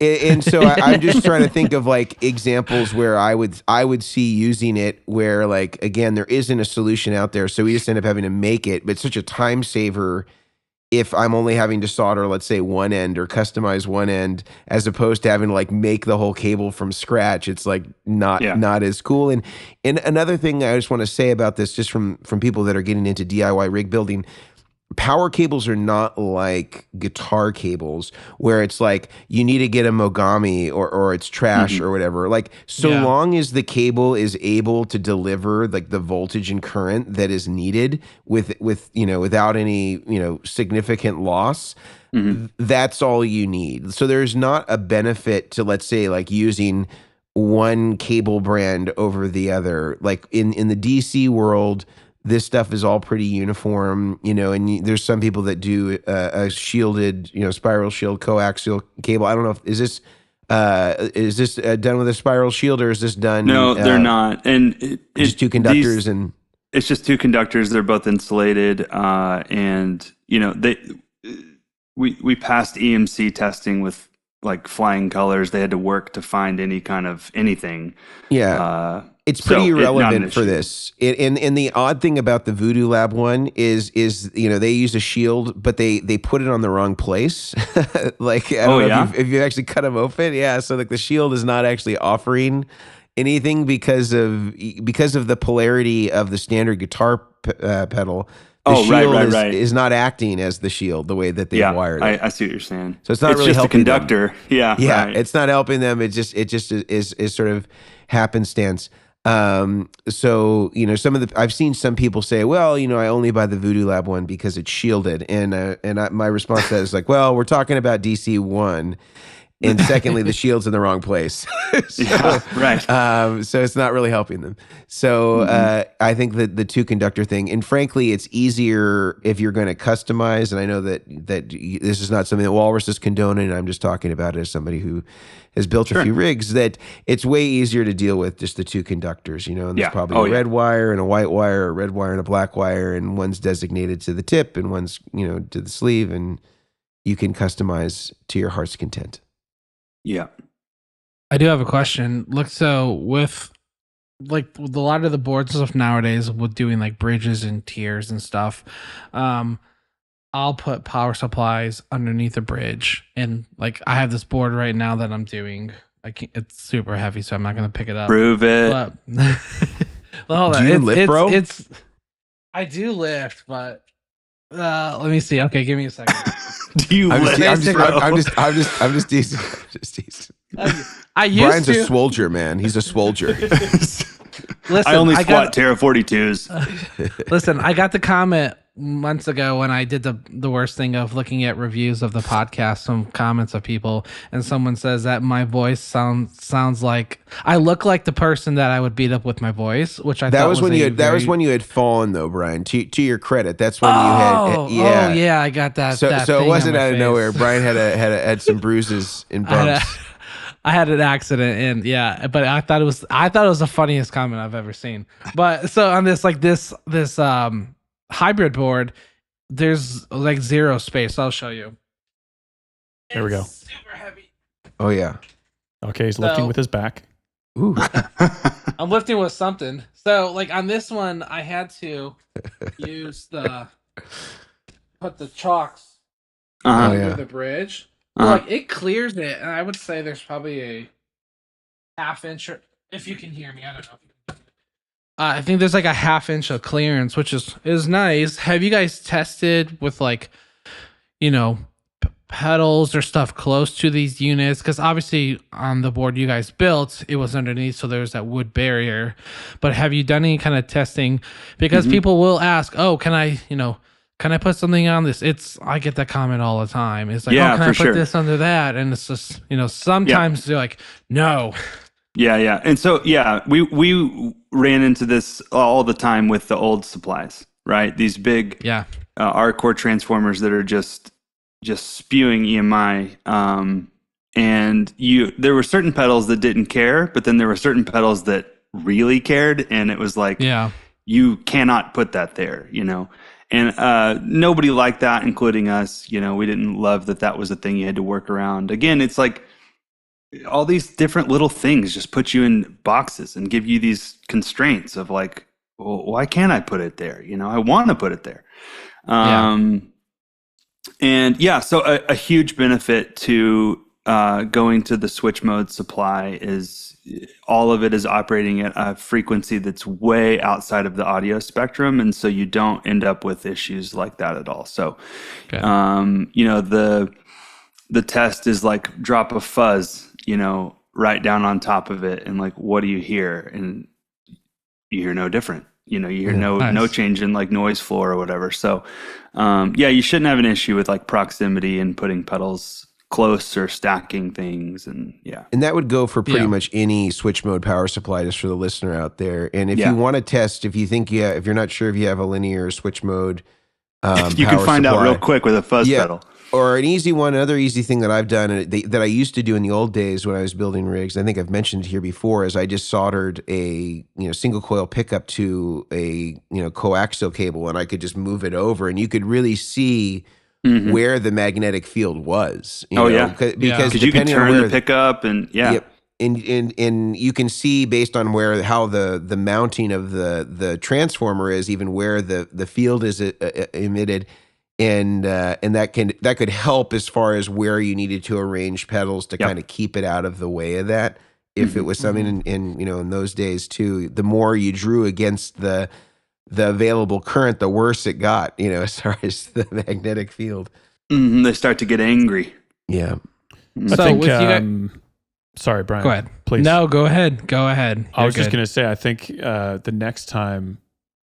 And so I'm just trying to think of like examples where I would see using it where, like, again, there isn't a solution out there, so we just end up having to make it. But it's such a time saver if I'm only having to solder, let's say, one end or customize one end, as opposed to having to like make the whole cable from scratch. It's like not as cool. And another thing I just want to say about this, just from people that are getting into DIY rig building, power cables are not like guitar cables where it's like you need to get a Mogami or it's trash or whatever. Like, so long as the cable is able to deliver like the voltage and current that is needed with without any significant loss, that's all you need. So there's not a benefit to, let's say, like using one cable brand over the other. Like in the DC world, this stuff is all pretty uniform, and there's some people that do a shielded, spiral shield coaxial cable. I don't know is this done with a spiral shield, or is this done? No, they're not. And it's just two conductors, and it's just two conductors. They're both insulated, and we passed EMC testing with like flying colors. They had to work to find any kind of anything. Yeah. It's pretty irrelevant for this. And the odd thing about the Voodoo Lab one is they use a shield, but they put it on the wrong place. Like, I don't know if you actually cut them open. Yeah, so like the shield is not actually offering anything because of the polarity of the standard guitar pedal. The shield is not acting as the shield the way that they wired it. I see what you're saying. So it's not really just helping a conductor. them. Yeah, right. It's not helping them. It just is sort of happenstance. So I've seen some people say, well, I only buy the Voodoo Lab one because it's shielded, my response to that is like, well, we're talking about DC 1, and secondly, the shield's in the wrong place. So it's not really helping them. So I think that the two conductor thing, and frankly, it's easier if you're going to customize. And I know that this is not something that Walrus is condoning. I'm just talking about it as somebody who has built a few rigs, that it's way easier to deal with just the two conductors, and there's probably a red wire and a white wire, a red wire and a black wire, and one's designated to the tip and one's, to the sleeve, and you can customize to your heart's content. Yeah. I do have a question. Look, so with like a lot of the boards and stuff nowadays with doing like bridges and tiers and stuff, I'll put power supplies underneath a bridge, and like I have this board right now that I'm doing. It's super heavy, so I'm not gonna pick it up. Prove it. But, well, do you lift, bro? I do lift, but let me see. Okay, give me a second. Do you lift? I'm just teasing. Brian's a swolger, man. He's a swolger. Listen, I only squat Terra 42s. Listen, I got the comment months ago when I did the worst thing of looking at reviews of the podcast, some comments of people, and someone says that my voice sounds like I look like the person that I would beat up with my voice, which I thought was when you had fallen, though, Brian. To your credit, that's when you had I got that. So it wasn't out of nowhere. Brian had some bruises and bumps. I had an accident, and but I thought it was the funniest comment I've ever seen. But so on this hybrid board, there's like zero space. I'll show you. There we go. Super heavy. Oh yeah. Okay, he's lifting with his back. Ooh. I'm lifting with something. So like on this one, I had to put the chocks under the bridge. Like it clears it, and I would say there's probably a half inch. If you can hear me, I don't know. I think there's like a half inch of clearance, which is nice. Have you guys tested with like, pedals or stuff close to these units? Because obviously on the board you guys built, it was underneath, so there's that wood barrier. But have you done any kind of testing? Because people will ask, "Oh, can I put something on this?" I get that comment all the time. It's like, "Oh, can I put this under that?" And it's just, sometimes they're like, "No." Yeah. And so, we ran into this all the time with the old supplies, right? These big R-core transformers that are just just spewing EMI. And there were certain pedals that didn't care, but then there were certain pedals that really cared, and it was like, you cannot put that there, And nobody liked that, including us. We didn't love that was a thing you had to work around. Again, it's like all these different little things just put you in boxes and give you these constraints of like, well, why can't I put it there? I want to put it there. And so a huge benefit to going to the switch mode supply is all of it is operating at a frequency that's way outside of the audio spectrum, and so you don't end up with issues like that at all. So, the test is like drop a fuzz, right down on top of it, and like, what do you hear? And you hear no different. You hear no change in like noise floor or whatever. So, you shouldn't have an issue with like proximity and putting pedals close or stacking things, and that would go for pretty much any switch mode power supply, just for the listener out there. And if you want to test, if you're not sure if you have a linear switch mode, you can find out real quick with a fuzz pedal. Or an easy one, another easy thing that I've done that I used to do in the old days when I was building rigs, I think I've mentioned here before, is I just soldered a single coil pickup to a coaxial cable, and I could just move it over, and you could really see where the magnetic field was. Because you can turn the pickup and and you can see based on how the mounting of the transformer is, even where the field is emitted. And that could help as far as where you needed to arrange pedals to kind of keep it out of the way of that. If it was something in those days too, the more you drew against the available current, the worse it got, as far as the magnetic field. They start to get angry. Yeah. I think, sorry, Brian. Go ahead. Please. No, go ahead. I was just going to say, I think the next time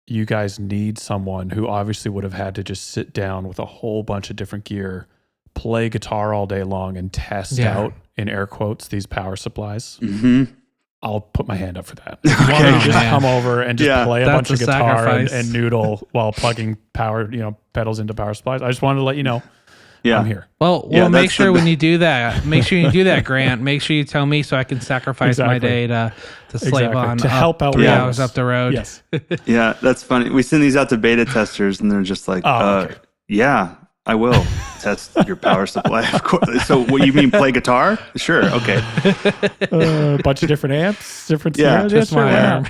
you guys need someone who obviously would have had to just sit down with a whole bunch of different gear, play guitar all day long, and test out, in air quotes, these power supplies. I'll put my hand up for that. If you want to just come over and just play a bunch of guitar and noodle while plugging power, pedals into power supplies. I just wanted to let you know. I'm here. Well, make sure when you do that, Grant, make sure you tell me so I can sacrifice my day to slave on to help out 3 hours up the road. Yes. Yeah, that's funny. We send these out to beta testers, and they're just like, yeah, I will test your power supply. Of course. So what you mean, play guitar? Sure. Okay. A bunch of different amps, different just my arm.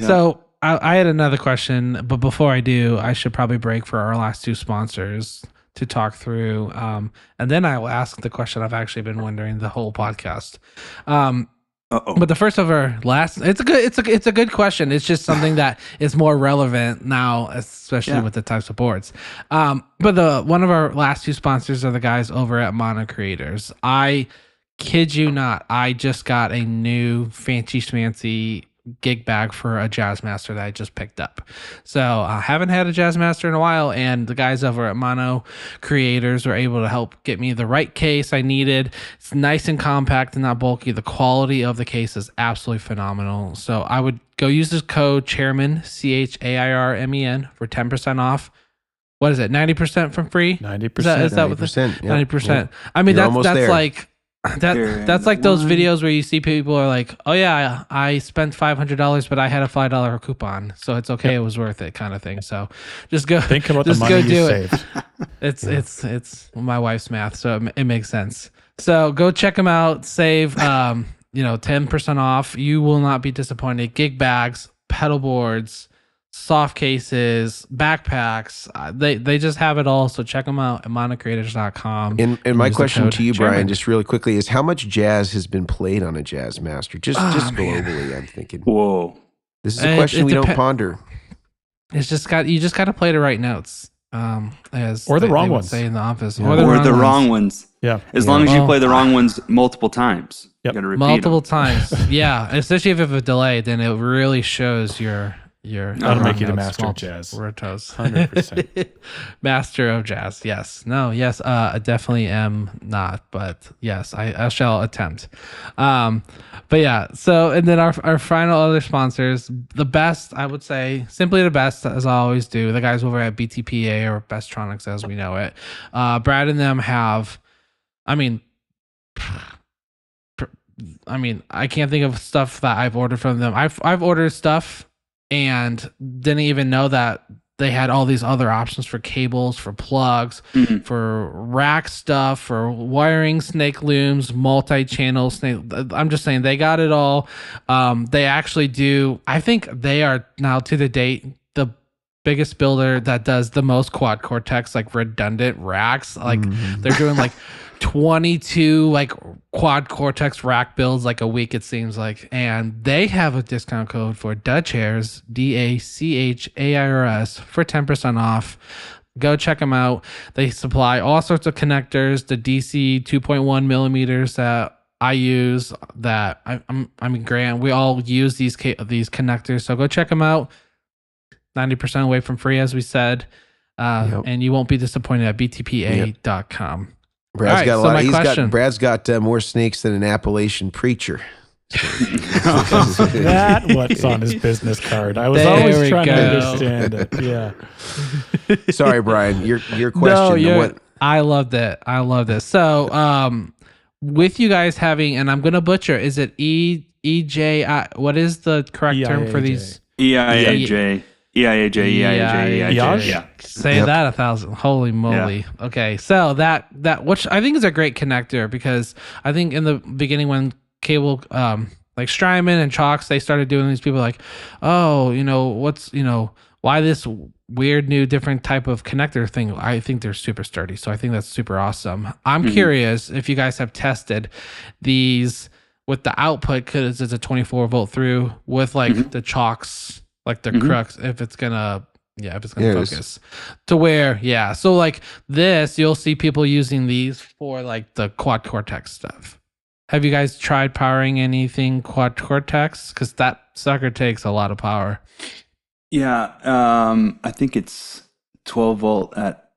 So I had another question, but before I do, I should probably break for our last two sponsors to talk through, and then I will ask the question I've actually been wondering the whole podcast. But the first of our last, it's a good question. It's just something that is more relevant now, especially with the types of boards. But one of our last two sponsors are the guys over at Mono Creators. I kid you not, I just got a new fancy schmancy gig bag for a Jazzmaster that I just picked up. So I haven't had a Jazzmaster in a while, and the guys over at Mono Creators were able to help get me the right case I needed. It's nice and compact and not bulky. The quality of the case is absolutely phenomenal. So I would go use this code Chairmen, CHAIRMEN, for 10% off. What is it? 90% from free? 90%. Is that 90%? 90%? Yeah. I mean, You're that's like that's like those videos where you see people are like, oh yeah, I spent $500, but I had a $5 coupon, so it's okay. It was worth it, kind of thing. So just go think about the money you saved. It's my wife's math, so it makes sense. So go check them out. Save 10% off. You will not be disappointed. Gig bags, pedal boards, soft cases, backpacks. They just have it all. So check them out at monocreators.com. And my question to you, Brian, just really quickly, is how much jazz has been played on a Jazzmaster? Just globally, I'm thinking. Whoa. This is a question we don't ponder. It's just you just got to play the right notes. Or the wrong ones. Say in the office. Yeah. Or the wrong ones. Yeah. As long as you play the wrong ones multiple times. Yep. You got to repeat multiple them. times. Yeah. Especially if you have a delay, then it really shows your You're That'll make you the notes, master small of jazz. Rotos. 100%. Master of jazz. Yes. No. Yes. I definitely am not, but yes, I shall attempt. But yeah. So, and then our final other sponsors, the best, I would say, simply the best, as I always do. The guys over at BTPA or Bestronix, as we know it. Brad and them have, I mean, I can't think of stuff that I've ordered from them. I've ordered stuff and didn't even know that they had all these other options for cables, for plugs, for rack stuff, for wiring, snake looms, multi-channel snake. I'm just saying they got it all. They actually do. I think they are now to the date the biggest builder that does the most Quad Cortex like redundant racks. Like they're doing like 22 like Quad Cortex rack builds like a week, it seems like, and they have a discount code for Dachairs, DACHAIRS, for 10% off. Go check them out. They supply all sorts of connectors, the DC 2.1 millimeters that I use, that I mean Grant, we all use these connectors, so go check them out. 90% away from free, as we said, and you won't be disappointed at btpa.com. Brad's got a lot. Brad's got more snakes than an Appalachian preacher. That what's on his business card. I was always trying to understand it. Yeah. Sorry, Brian. Your question. No, I loved it. So, with you guys having, and I'm gonna butcher, is it EIAJ? What is the correct term for these? EIAJ. EIAJ. Yeah. Say that 1,000. Holy moly. Yeah. Okay. So that which I think is a great connector, because I think in the beginning when cable like Strymon and Chalks, they started doing these, people like, oh, why this weird new different type of connector thing? I think they're super sturdy. So I think that's super awesome. I'm curious if you guys have tested these with the output, because it's a 24 volt through with like the Chalks, like the crux, if it's gonna focus to where, so like this, you'll see people using these for like the Quad Cortex stuff. Have you guys tried powering anything Quad Cortex? Because that sucker takes a lot of power. I think it's 12 volt at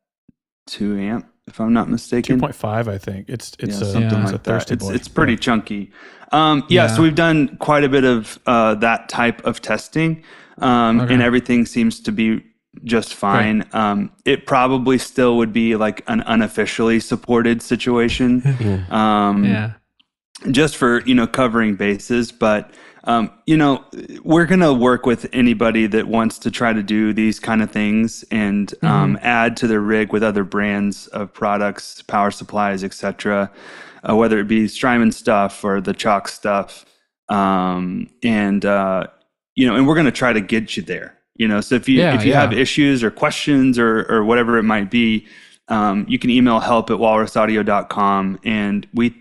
2 amp, if I'm not mistaken. 2.5, I think it's something like that. It's pretty chunky. So we've done quite a bit of that type of testing. And everything seems to be just fine. Right. It probably still would be like an unofficially supported situation. Just for, covering bases, but we're going to work with anybody that wants to try to do these kind of things and add to their rig with other brands of products, power supplies, etc. Whether it be Strymon stuff or the Chalk stuff. And we're going to try to get you there, so if you have issues or questions or whatever it might be, you can email help@walrusaudio.com, and we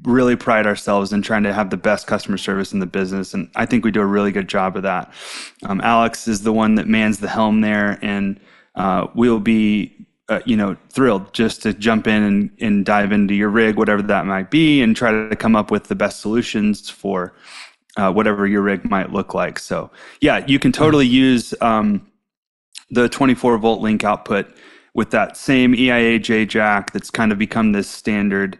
really pride ourselves in trying to have the best customer service in the business. And I think we do a really good job of that. Alex is the one that mans the helm there, and we'll be thrilled just to jump in and dive into your rig, whatever that might be, and try to come up with the best solutions for whatever your rig might look like. So you can totally use the 24 volt link output with that same EIAJ jack that's kind of become this standard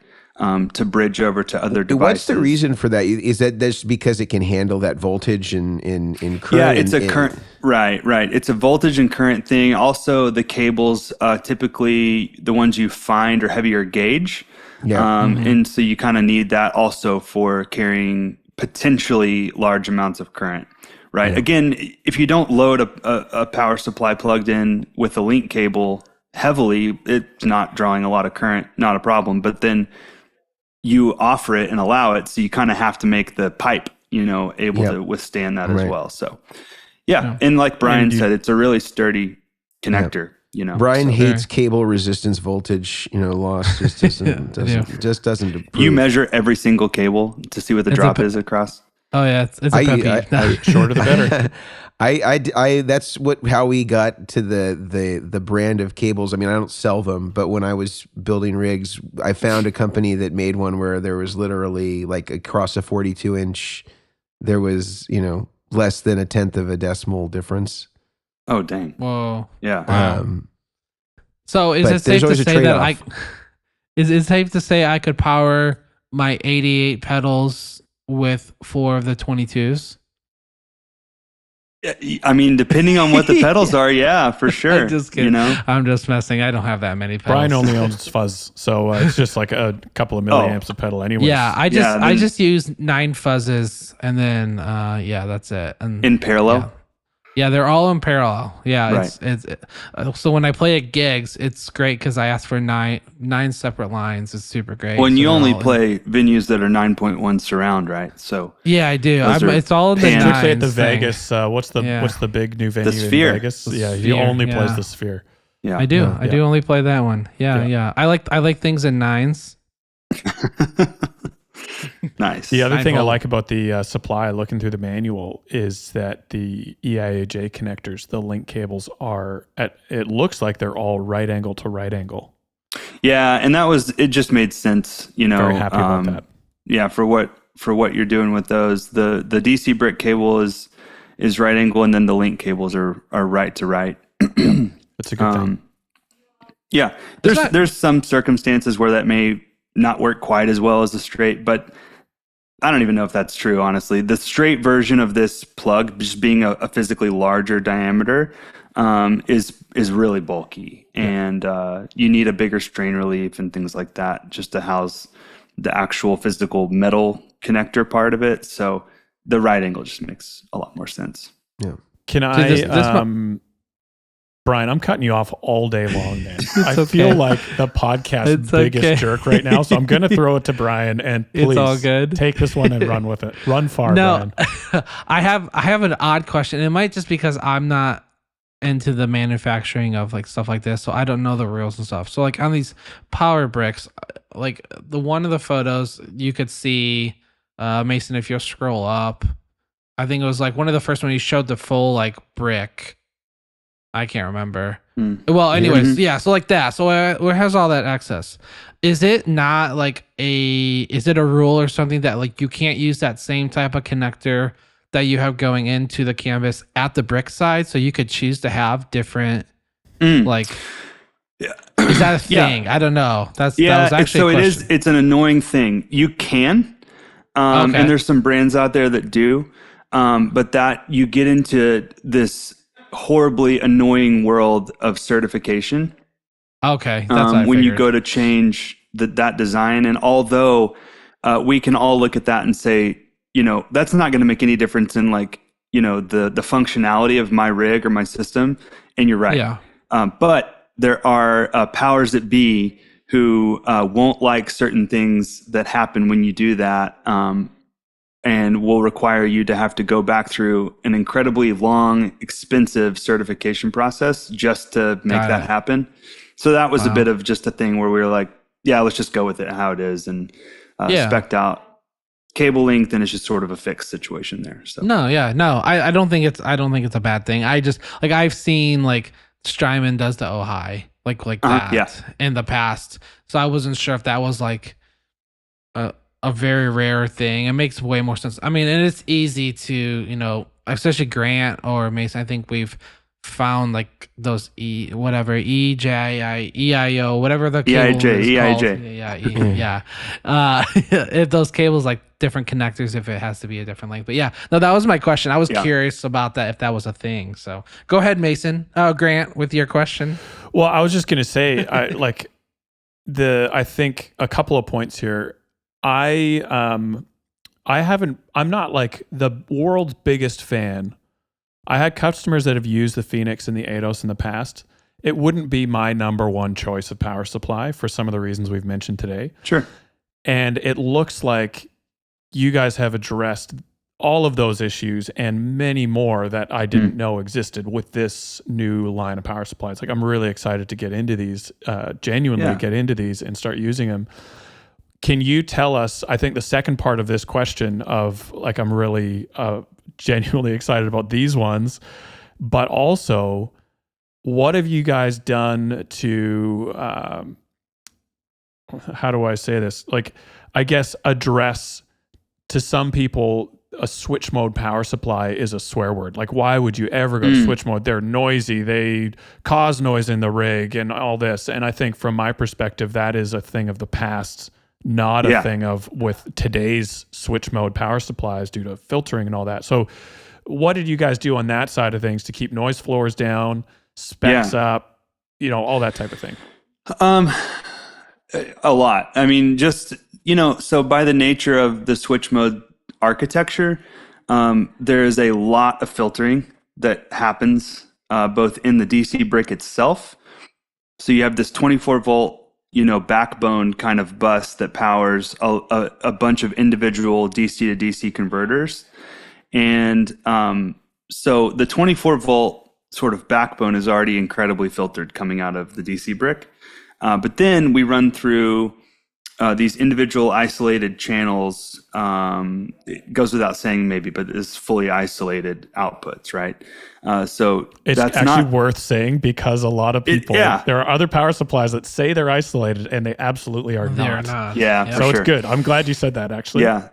to bridge over to other devices. What's the reason for that? Is that just because it can handle that voltage in current? Yeah, it's a current. Right. It's a voltage and current thing. Also, the cables, typically the ones you find are heavier gauge. And so you kind of need that also for carrying potentially large amounts of current, right? Yeah. Again, if you don't load a power supply plugged in with a link cable heavily, it's not drawing a lot of current, not a problem. But then you offer it and allow it, so you kind of have to make the pipe, able to withstand that as well. So, and like Brian said, it's a really sturdy connector. Brian hates cable resistance voltage, loss. Just doesn't approve. You measure every single cable to see what the drop is across. Oh yeah, it's a puppy. Shorter the better. That's how we got to the brand of cables. I mean, I don't sell them, but when I was building rigs, I found a company that made one where there was literally like across a 42-inch, there was less than 1/10 of a decimal difference. Oh, dang. Whoa. Yeah. Wow. So is but it safe to there's always a say that trade-off. is it safe to say I could power my 88 pedals with 4 of the 22s? I mean, depending on what the pedals are, yeah, for sure. I'm just kidding. You know? I'm just messing. I don't have that many pedals. Brian only owns fuzz, so it's just like a couple of milliamps of pedal anyway. Yeah, I then- just use 9 fuzzes and then that's it. And In parallel? yeah, they're all in parallel. Yeah, Right. So when I play at gigs, it's great because I ask for nine separate lines. It's super great. When So you they're only all play venues that are 9.1 surround, right? So yeah, I do. Those are It's all in the pans. Particularly at nines the thing. Vegas. What's the big new venue Sphere. in Vegas? The Yeah, he Sphere, only plays yeah. the Sphere. yeah. I do. Yeah. I do only play that one. Yeah, Yeah. yeah. I like things in 9s. Nice. The other thing I 9-volt. like about the supply, looking through the manual, is that the EIAJ connectors, the link cables, it looks like they're all right angle to right angle. Yeah, and it just made sense, you know. Very happy about that. Yeah, for what you're doing with those. The DC brick cable is right angle, and then the link cables are right to right. That's a good thing. Yeah, there's some circumstances where that may not work quite as well as the straight, but I don't even know if that's true, honestly. The straight version of this plug, just being a physically larger diameter, is really bulky, and you need a bigger strain relief and things like that just to house the actual physical metal connector part of it. So the right angle just makes a lot more sense. Yeah. Can I, Brian, I'm cutting you off all day long, man. I feel like the podcast's biggest jerk right now, so I'm going to throw it to Brian, and please It's all good. take this one and run with it. Run far, No, Brian. I have an odd question. It might just because I'm not into the manufacturing of like stuff like this, so I don't know the rules and stuff. So like on these power bricks, like the one of the photos you could see, Mason, if you scroll up, I think it was like one of the first when he showed the full like brick. I can't remember. Well, anyways, yeah. So like that. So where has all that access? Is it not like is it a rule or something that like you can't use that same type of connector that you have going into the canvas at the brick side? So you could choose to have different like. Yeah. Is that a thing? I don't know. That was actually so a question. It's an annoying thing. You can, and there's some brands out there that do, but that you get into this horribly annoying world of certification. Okay, that's what I when you figured. go to change that design, and although we can all look at that and say, you know, that's not going to make any difference in like, you know, the functionality of my rig or my system, and you're right. Yeah. But there are powers that be who won't like certain things that happen when you do that, and will require you to have to go back through an incredibly long, expensive certification process just to make that happen. So that was a bit of just a thing where we were like, yeah, let's just go with it how it is, and spec'd out cable length, and it's just sort of a fixed situation there. So I don't think it's a bad thing. I just like I've seen like Strymon does the Ojai like that in the past, so I wasn't sure if that was like a very rare thing. It makes way more sense. I mean, and it's easy to, you know, especially Grant or Mason. I think we've found like those EIAJ, EIO, whatever the cable is called. If those cables like different connectors, if it has to be a different length. But yeah, no, that was my question. I was curious about that, if that was a thing. So go ahead, Mason. Grant, with your question. Well, I was just going to say, I think a couple of points here. I'm not like the world's biggest fan. I had customers that have used the Phoenix and the Eidos in the past. It wouldn't be my number one choice of power supply for some of the reasons we've mentioned today. Sure. And it looks like you guys have addressed all of those issues and many more that I didn't know existed with this new line of power supplies. Like, I'm really excited to get into these, genuinely get into these and start using them. Can you tell us, I think the second part of this question of like, I'm really genuinely excited about these ones, but also what have you guys done to, how do I say this? Like, I guess address to some people a switch mode power supply is a swear word. Like, why would you ever go switch mode? They're noisy. They cause noise in the rig and all this. And I think from my perspective, that is a thing of the past, not a thing of with today's switch mode power supplies due to filtering and all that. So what did you guys do on that side of things to keep noise floors down, specs up, all that type of thing? A lot. I mean, just, so by the nature of the switch mode architecture, there is a lot of filtering that happens both in the DC brick itself. So you have this 24 volt, backbone kind of bus that powers a bunch of individual DC to DC converters. And so the 24 volt sort of backbone is already incredibly filtered coming out of the DC brick. But then we run through these individual isolated channels. It goes without saying maybe, but it's fully isolated outputs, right? So it's that's actually not worth saying because a lot of people, there are other power supplies that say they're isolated and they absolutely are not. Yeah, so it's good. I'm glad you said that actually. Yeah.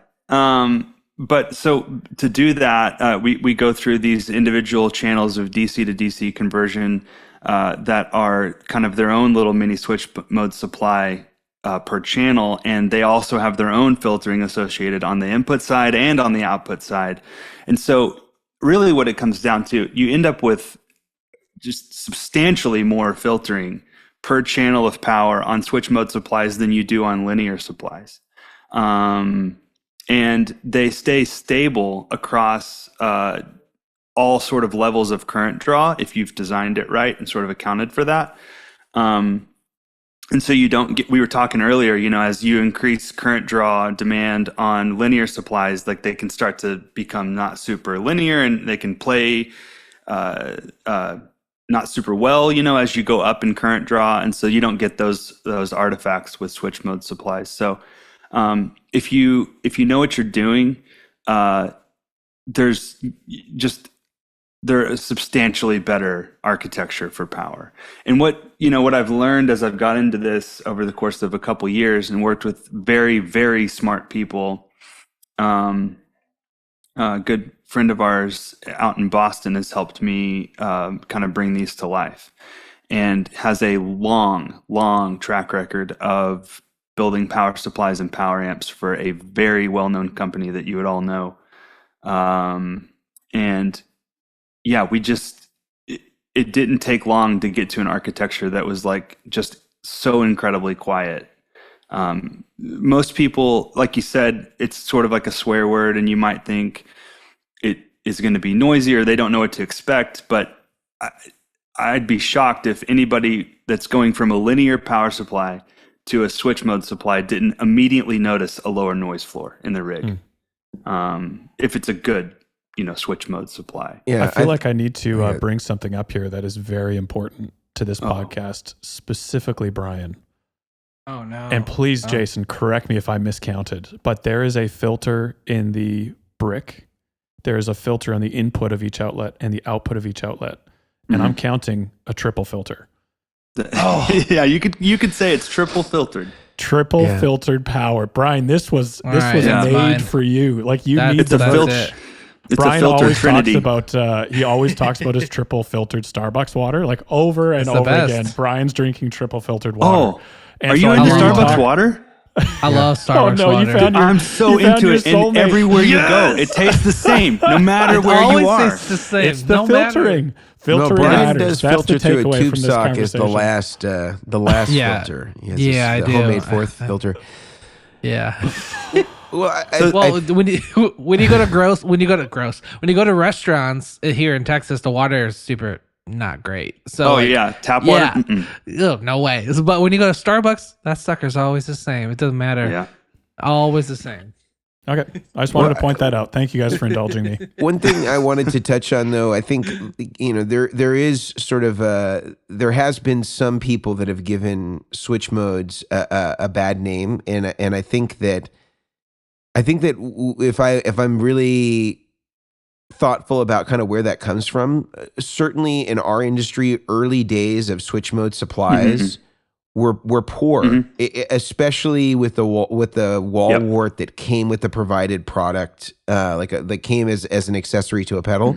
But so to do that, we go through these individual channels of DC to DC conversion that are kind of their own little mini switch mode supply per channel, and they also have their own filtering associated on the input side and on the output side. And so really what it comes down to, you end up with just substantially more filtering per channel of power on switch mode supplies than you do on linear supplies. And they stay stable across all sort of levels of current draw if you've designed it right and sort of accounted for that. And so you don't get, we were talking earlier, as you increase current draw demand on linear supplies, like they can start to become not super linear and they can play not super well, as you go up in current draw. And so you don't get those artifacts with switch mode supplies. So if you know what you're doing, they're a substantially better architecture for power. And what I've learned as I've got into this over the course of a couple years and worked with very, very smart people, a good friend of ours out in Boston has helped me kind of bring these to life and has a long, long track record of building power supplies and power amps for a very well-known company that you would all know. And yeah, it didn't take long to get to an architecture that was like just so incredibly quiet. Most people, like you said, it's sort of like a swear word and you might think it is going to be noisy or they don't know what to expect, but I'd be shocked if anybody that's going from a linear power supply to a switch mode supply didn't immediately notice a lower noise floor in the rig. If it's a good switch mode supply. Yeah, I feel like I need to bring something up here that is very important to this podcast, specifically Brian. Oh no! And please, Jason, correct me if I miscounted, but there is a filter in the brick. There is a filter on the input of each outlet and the output of each outlet, and I'm counting a triple filter. Yeah, you could say it's triple filtered. Filtered power, Brian. This was made for you. Like you need the filter. It's Brian a filter always trinity. talks about he always talks about his triple filtered Starbucks water, like over and over again. Brian's drinking triple filtered water. And are you into Starbucks water? I love Starbucks water. I'm so into it, and everywhere you go, it tastes the same, no matter where you are. Tastes the same. It's the filtering. Filtering Brian matters. does filter through a tube sock as the last filter. I do. Homemade fourth filter. Yeah. Well, when you go to restaurants here in Texas, the water is super not great. So tap water. Ugh, no way. But when you go to Starbucks, that sucker's always the same. It doesn't matter. Yeah, always the same. Okay, I just wanted to point that out. Thank you guys for indulging me. One thing I wanted to touch on, though, I think there is sort of there has been some people that have given switch modes a bad name, and I think that if I'm really thoughtful about kind of where that comes from, certainly in our industry, early days of switch mode supplies were poor, especially with the wall wart that came with the provided product, that came as an accessory to a pedal.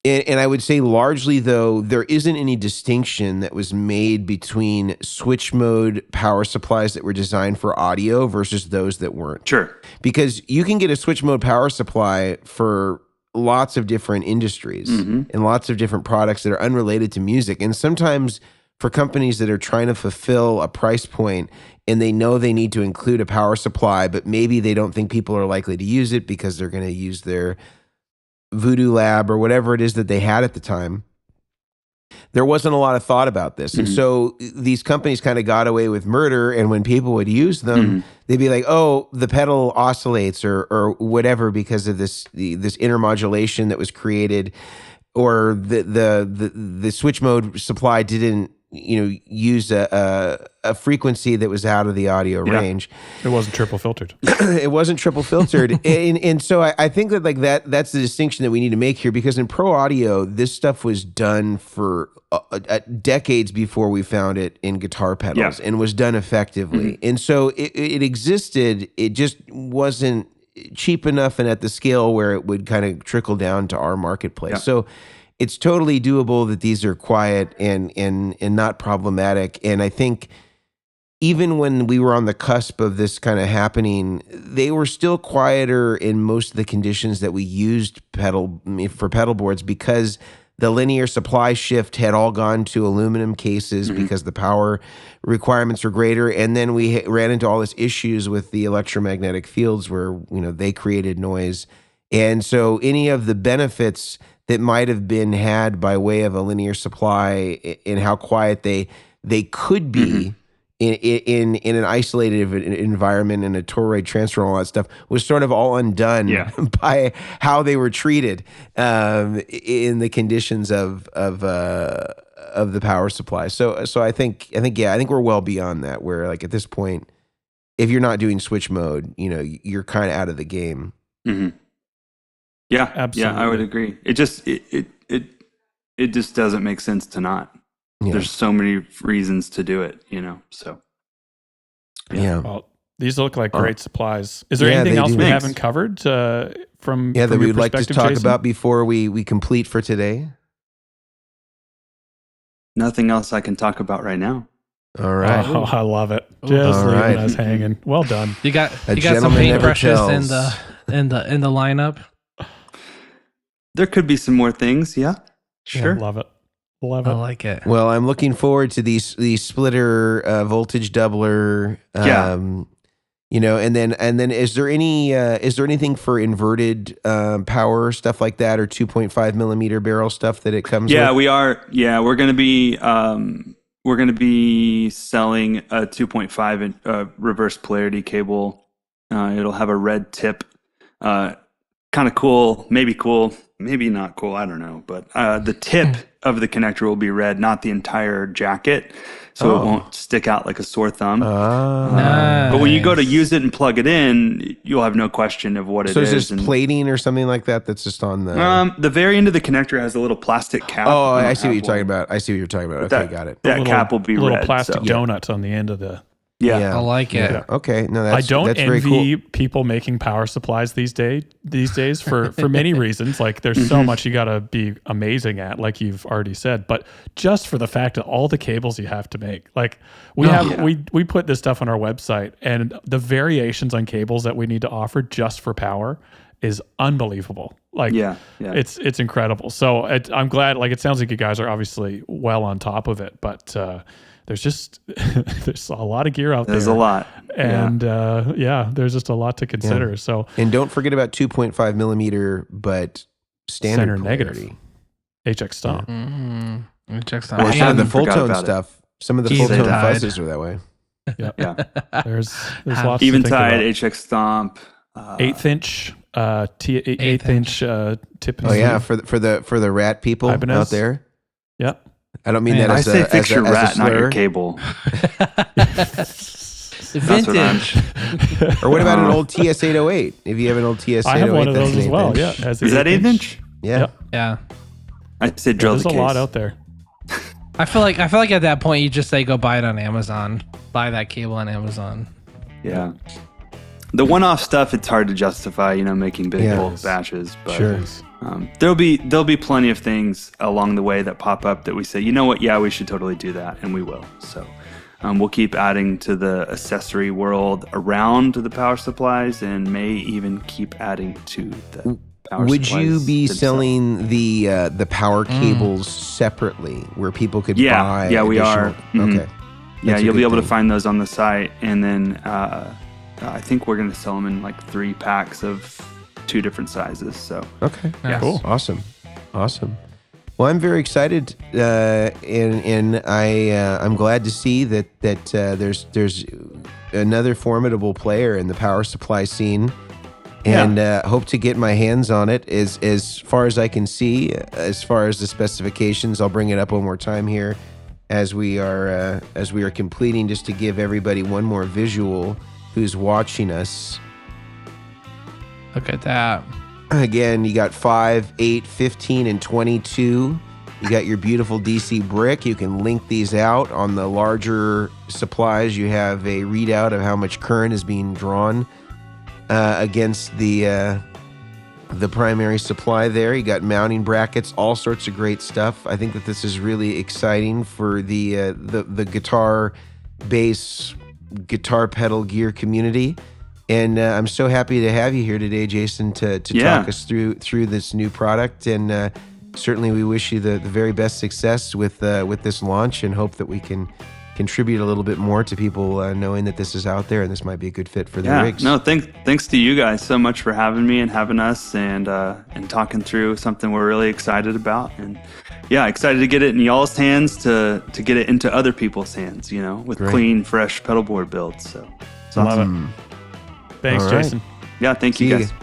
And I would say largely, though, there isn't any distinction that was made between switch mode power supplies that were designed for audio versus those that weren't. Sure. Because you can get a switch mode power supply for lots of different industries and lots of different products that are unrelated to music. And sometimes for companies that are trying to fulfill a price point and they know they need to include a power supply, but maybe they don't think people are likely to use it because they're going to use their Voodoo Lab or whatever it is that they had at the time, there wasn't a lot of thought about this. And so these companies kind of got away with murder. And when people would use them, they'd be like, oh, the pedal oscillates or whatever because of this intermodulation that was created, or the switch mode supply didn't use a frequency that was out of the audio range. It wasn't triple filtered. It wasn't triple filtered. and so I think that that's the distinction that we need to make here, because in pro audio, this stuff was done for decades before we found it in guitar pedals and was done effectively. And so it existed. It just wasn't cheap enough and at the scale where it would kind of trickle down to our marketplace. So it's totally doable that these are quiet and not problematic. And I think even when we were on the cusp of this kind of happening, they were still quieter in most of the conditions that we used for pedal boards, because the linear supply shift had all gone to aluminum cases because the power requirements were greater. And then we ran into all these issues with the electromagnetic fields where, they created noise. And so any of the benefits that might have been had by way of a linear supply and how quiet they could be in an isolated environment and a toroid transfer and all that stuff was sort of all undone by how they were treated in the conditions of the power supply. So I think we're well beyond that, where like at this point, if you're not doing switch mode, you're kind of out of the game. Yeah, absolutely. Yeah, I would agree. It just doesn't make sense to not. Yeah. There's so many reasons to do it, So Well, these look like great supplies. Is there anything else we haven't covered from that your we'd like to talk Jason? about before we complete for today? Nothing else I can talk about right now. All right. Oh, I love it. Just leaving us hanging. Well done. You got some paintbrushes in the lineup. There could be some more things. Yeah, sure. Yeah, love it. I like it. Well, I'm looking forward to these splitter voltage doubler. And then is there anything for inverted power stuff like that, or 2.5 millimeter barrel stuff that it comes with? Yeah, we are. Yeah, we're going to be selling a 2.5 reverse polarity cable. It'll have a red tip. Kind of cool, maybe not cool, I don't know. But the tip of the connector will be red, not the entire jacket. So it won't stick out like a sore thumb. Nice. But when you go to use it and plug it in, you'll have no question of what it is. So is this plating or something like that that's just on the very end of the connector has a little plastic cap. Oh, I see what you're talking about. Okay, got it. That cap will be little red. Plastic donuts on the end of the... Yeah. I like it. Yeah. Okay. No, I don't that's envy very cool. people making power supplies these days for many reasons. Like there's so much you got to be amazing at, like you've already said, but just for the fact of all the cables you have to make. Like we put this stuff on our website, and the variations on cables that we need to offer just for power is unbelievable. Like it's incredible. So I'm glad, like it sounds like you guys are obviously well on top of it, but there's a lot of gear out there. There's a lot. And there's just a lot to consider. So, and don't forget about 2.5 millimeter, but standard negative HX stomp. HX stomp. Well, some of the full tone stuff, some of the full tone fuzzes are that way. Yeah. There's lots. Eventide, HX stomp, 1/8 inch, 1/8 inch tip. Oh yeah, for the rat people out there. Yep. I don't mean that as I say fix your rat, not your cable. Vintage. Or what about an old TS-808? If you have an old TS-808, I have one of those as well. Yeah. Is that 1/8 inch? Yeah. Yeah. I said drill the case. There's a lot out there. I feel like at that point you just say go buy it on Amazon. Buy that cable on Amazon. Yeah. The one-off stuff, it's hard to justify, making big bulk batches. But Sure. there'll be plenty of things along the way that pop up that we say, you know what, yeah, we should totally do that, and we will. So we'll keep adding to the accessory world around the power supplies, and may even keep adding to the power Would supplies you be themselves. selling the power cables separately, where people could buy? Yeah, we are. additional- Mhm. Okay. Yeah, That's a you'll be good able to thing. find those on the site, and then I think we're going to sell them in like 3 packs of 2 different sizes. So Okay. Yeah. Cool. Awesome. Well, I'm very excited, and I'm glad to see that there's another formidable player in the power supply scene, and hope to get my hands on it as far as I can see. As far as the specifications, I'll bring it up one more time here as we are completing, just to give everybody one more visual who's watching us. Look at that. Again, you got 5, 8, 15, and 22. You got your beautiful DC brick. You can link these out. On the larger supplies, you have a readout of how much current is being drawn against the primary supply there. You got mounting brackets, all sorts of great stuff. I think that this is really exciting for the guitar bass, guitar pedal gear community. And I'm so happy to have you here today, Jason, to talk us through this new product. And certainly we wish you the very best success with this launch, and hope that we can contribute a little bit more to people knowing that this is out there and this might be a good fit for their rigs. No, thanks to you guys so much for having me and having us, and talking through something we're really excited about. And excited to get it in y'all's hands, to get it into other people's hands, with Great. clean, fresh pedalboard builds. So it's awesome. Thanks, All right. Jason. Yeah, thank you See ya. guys.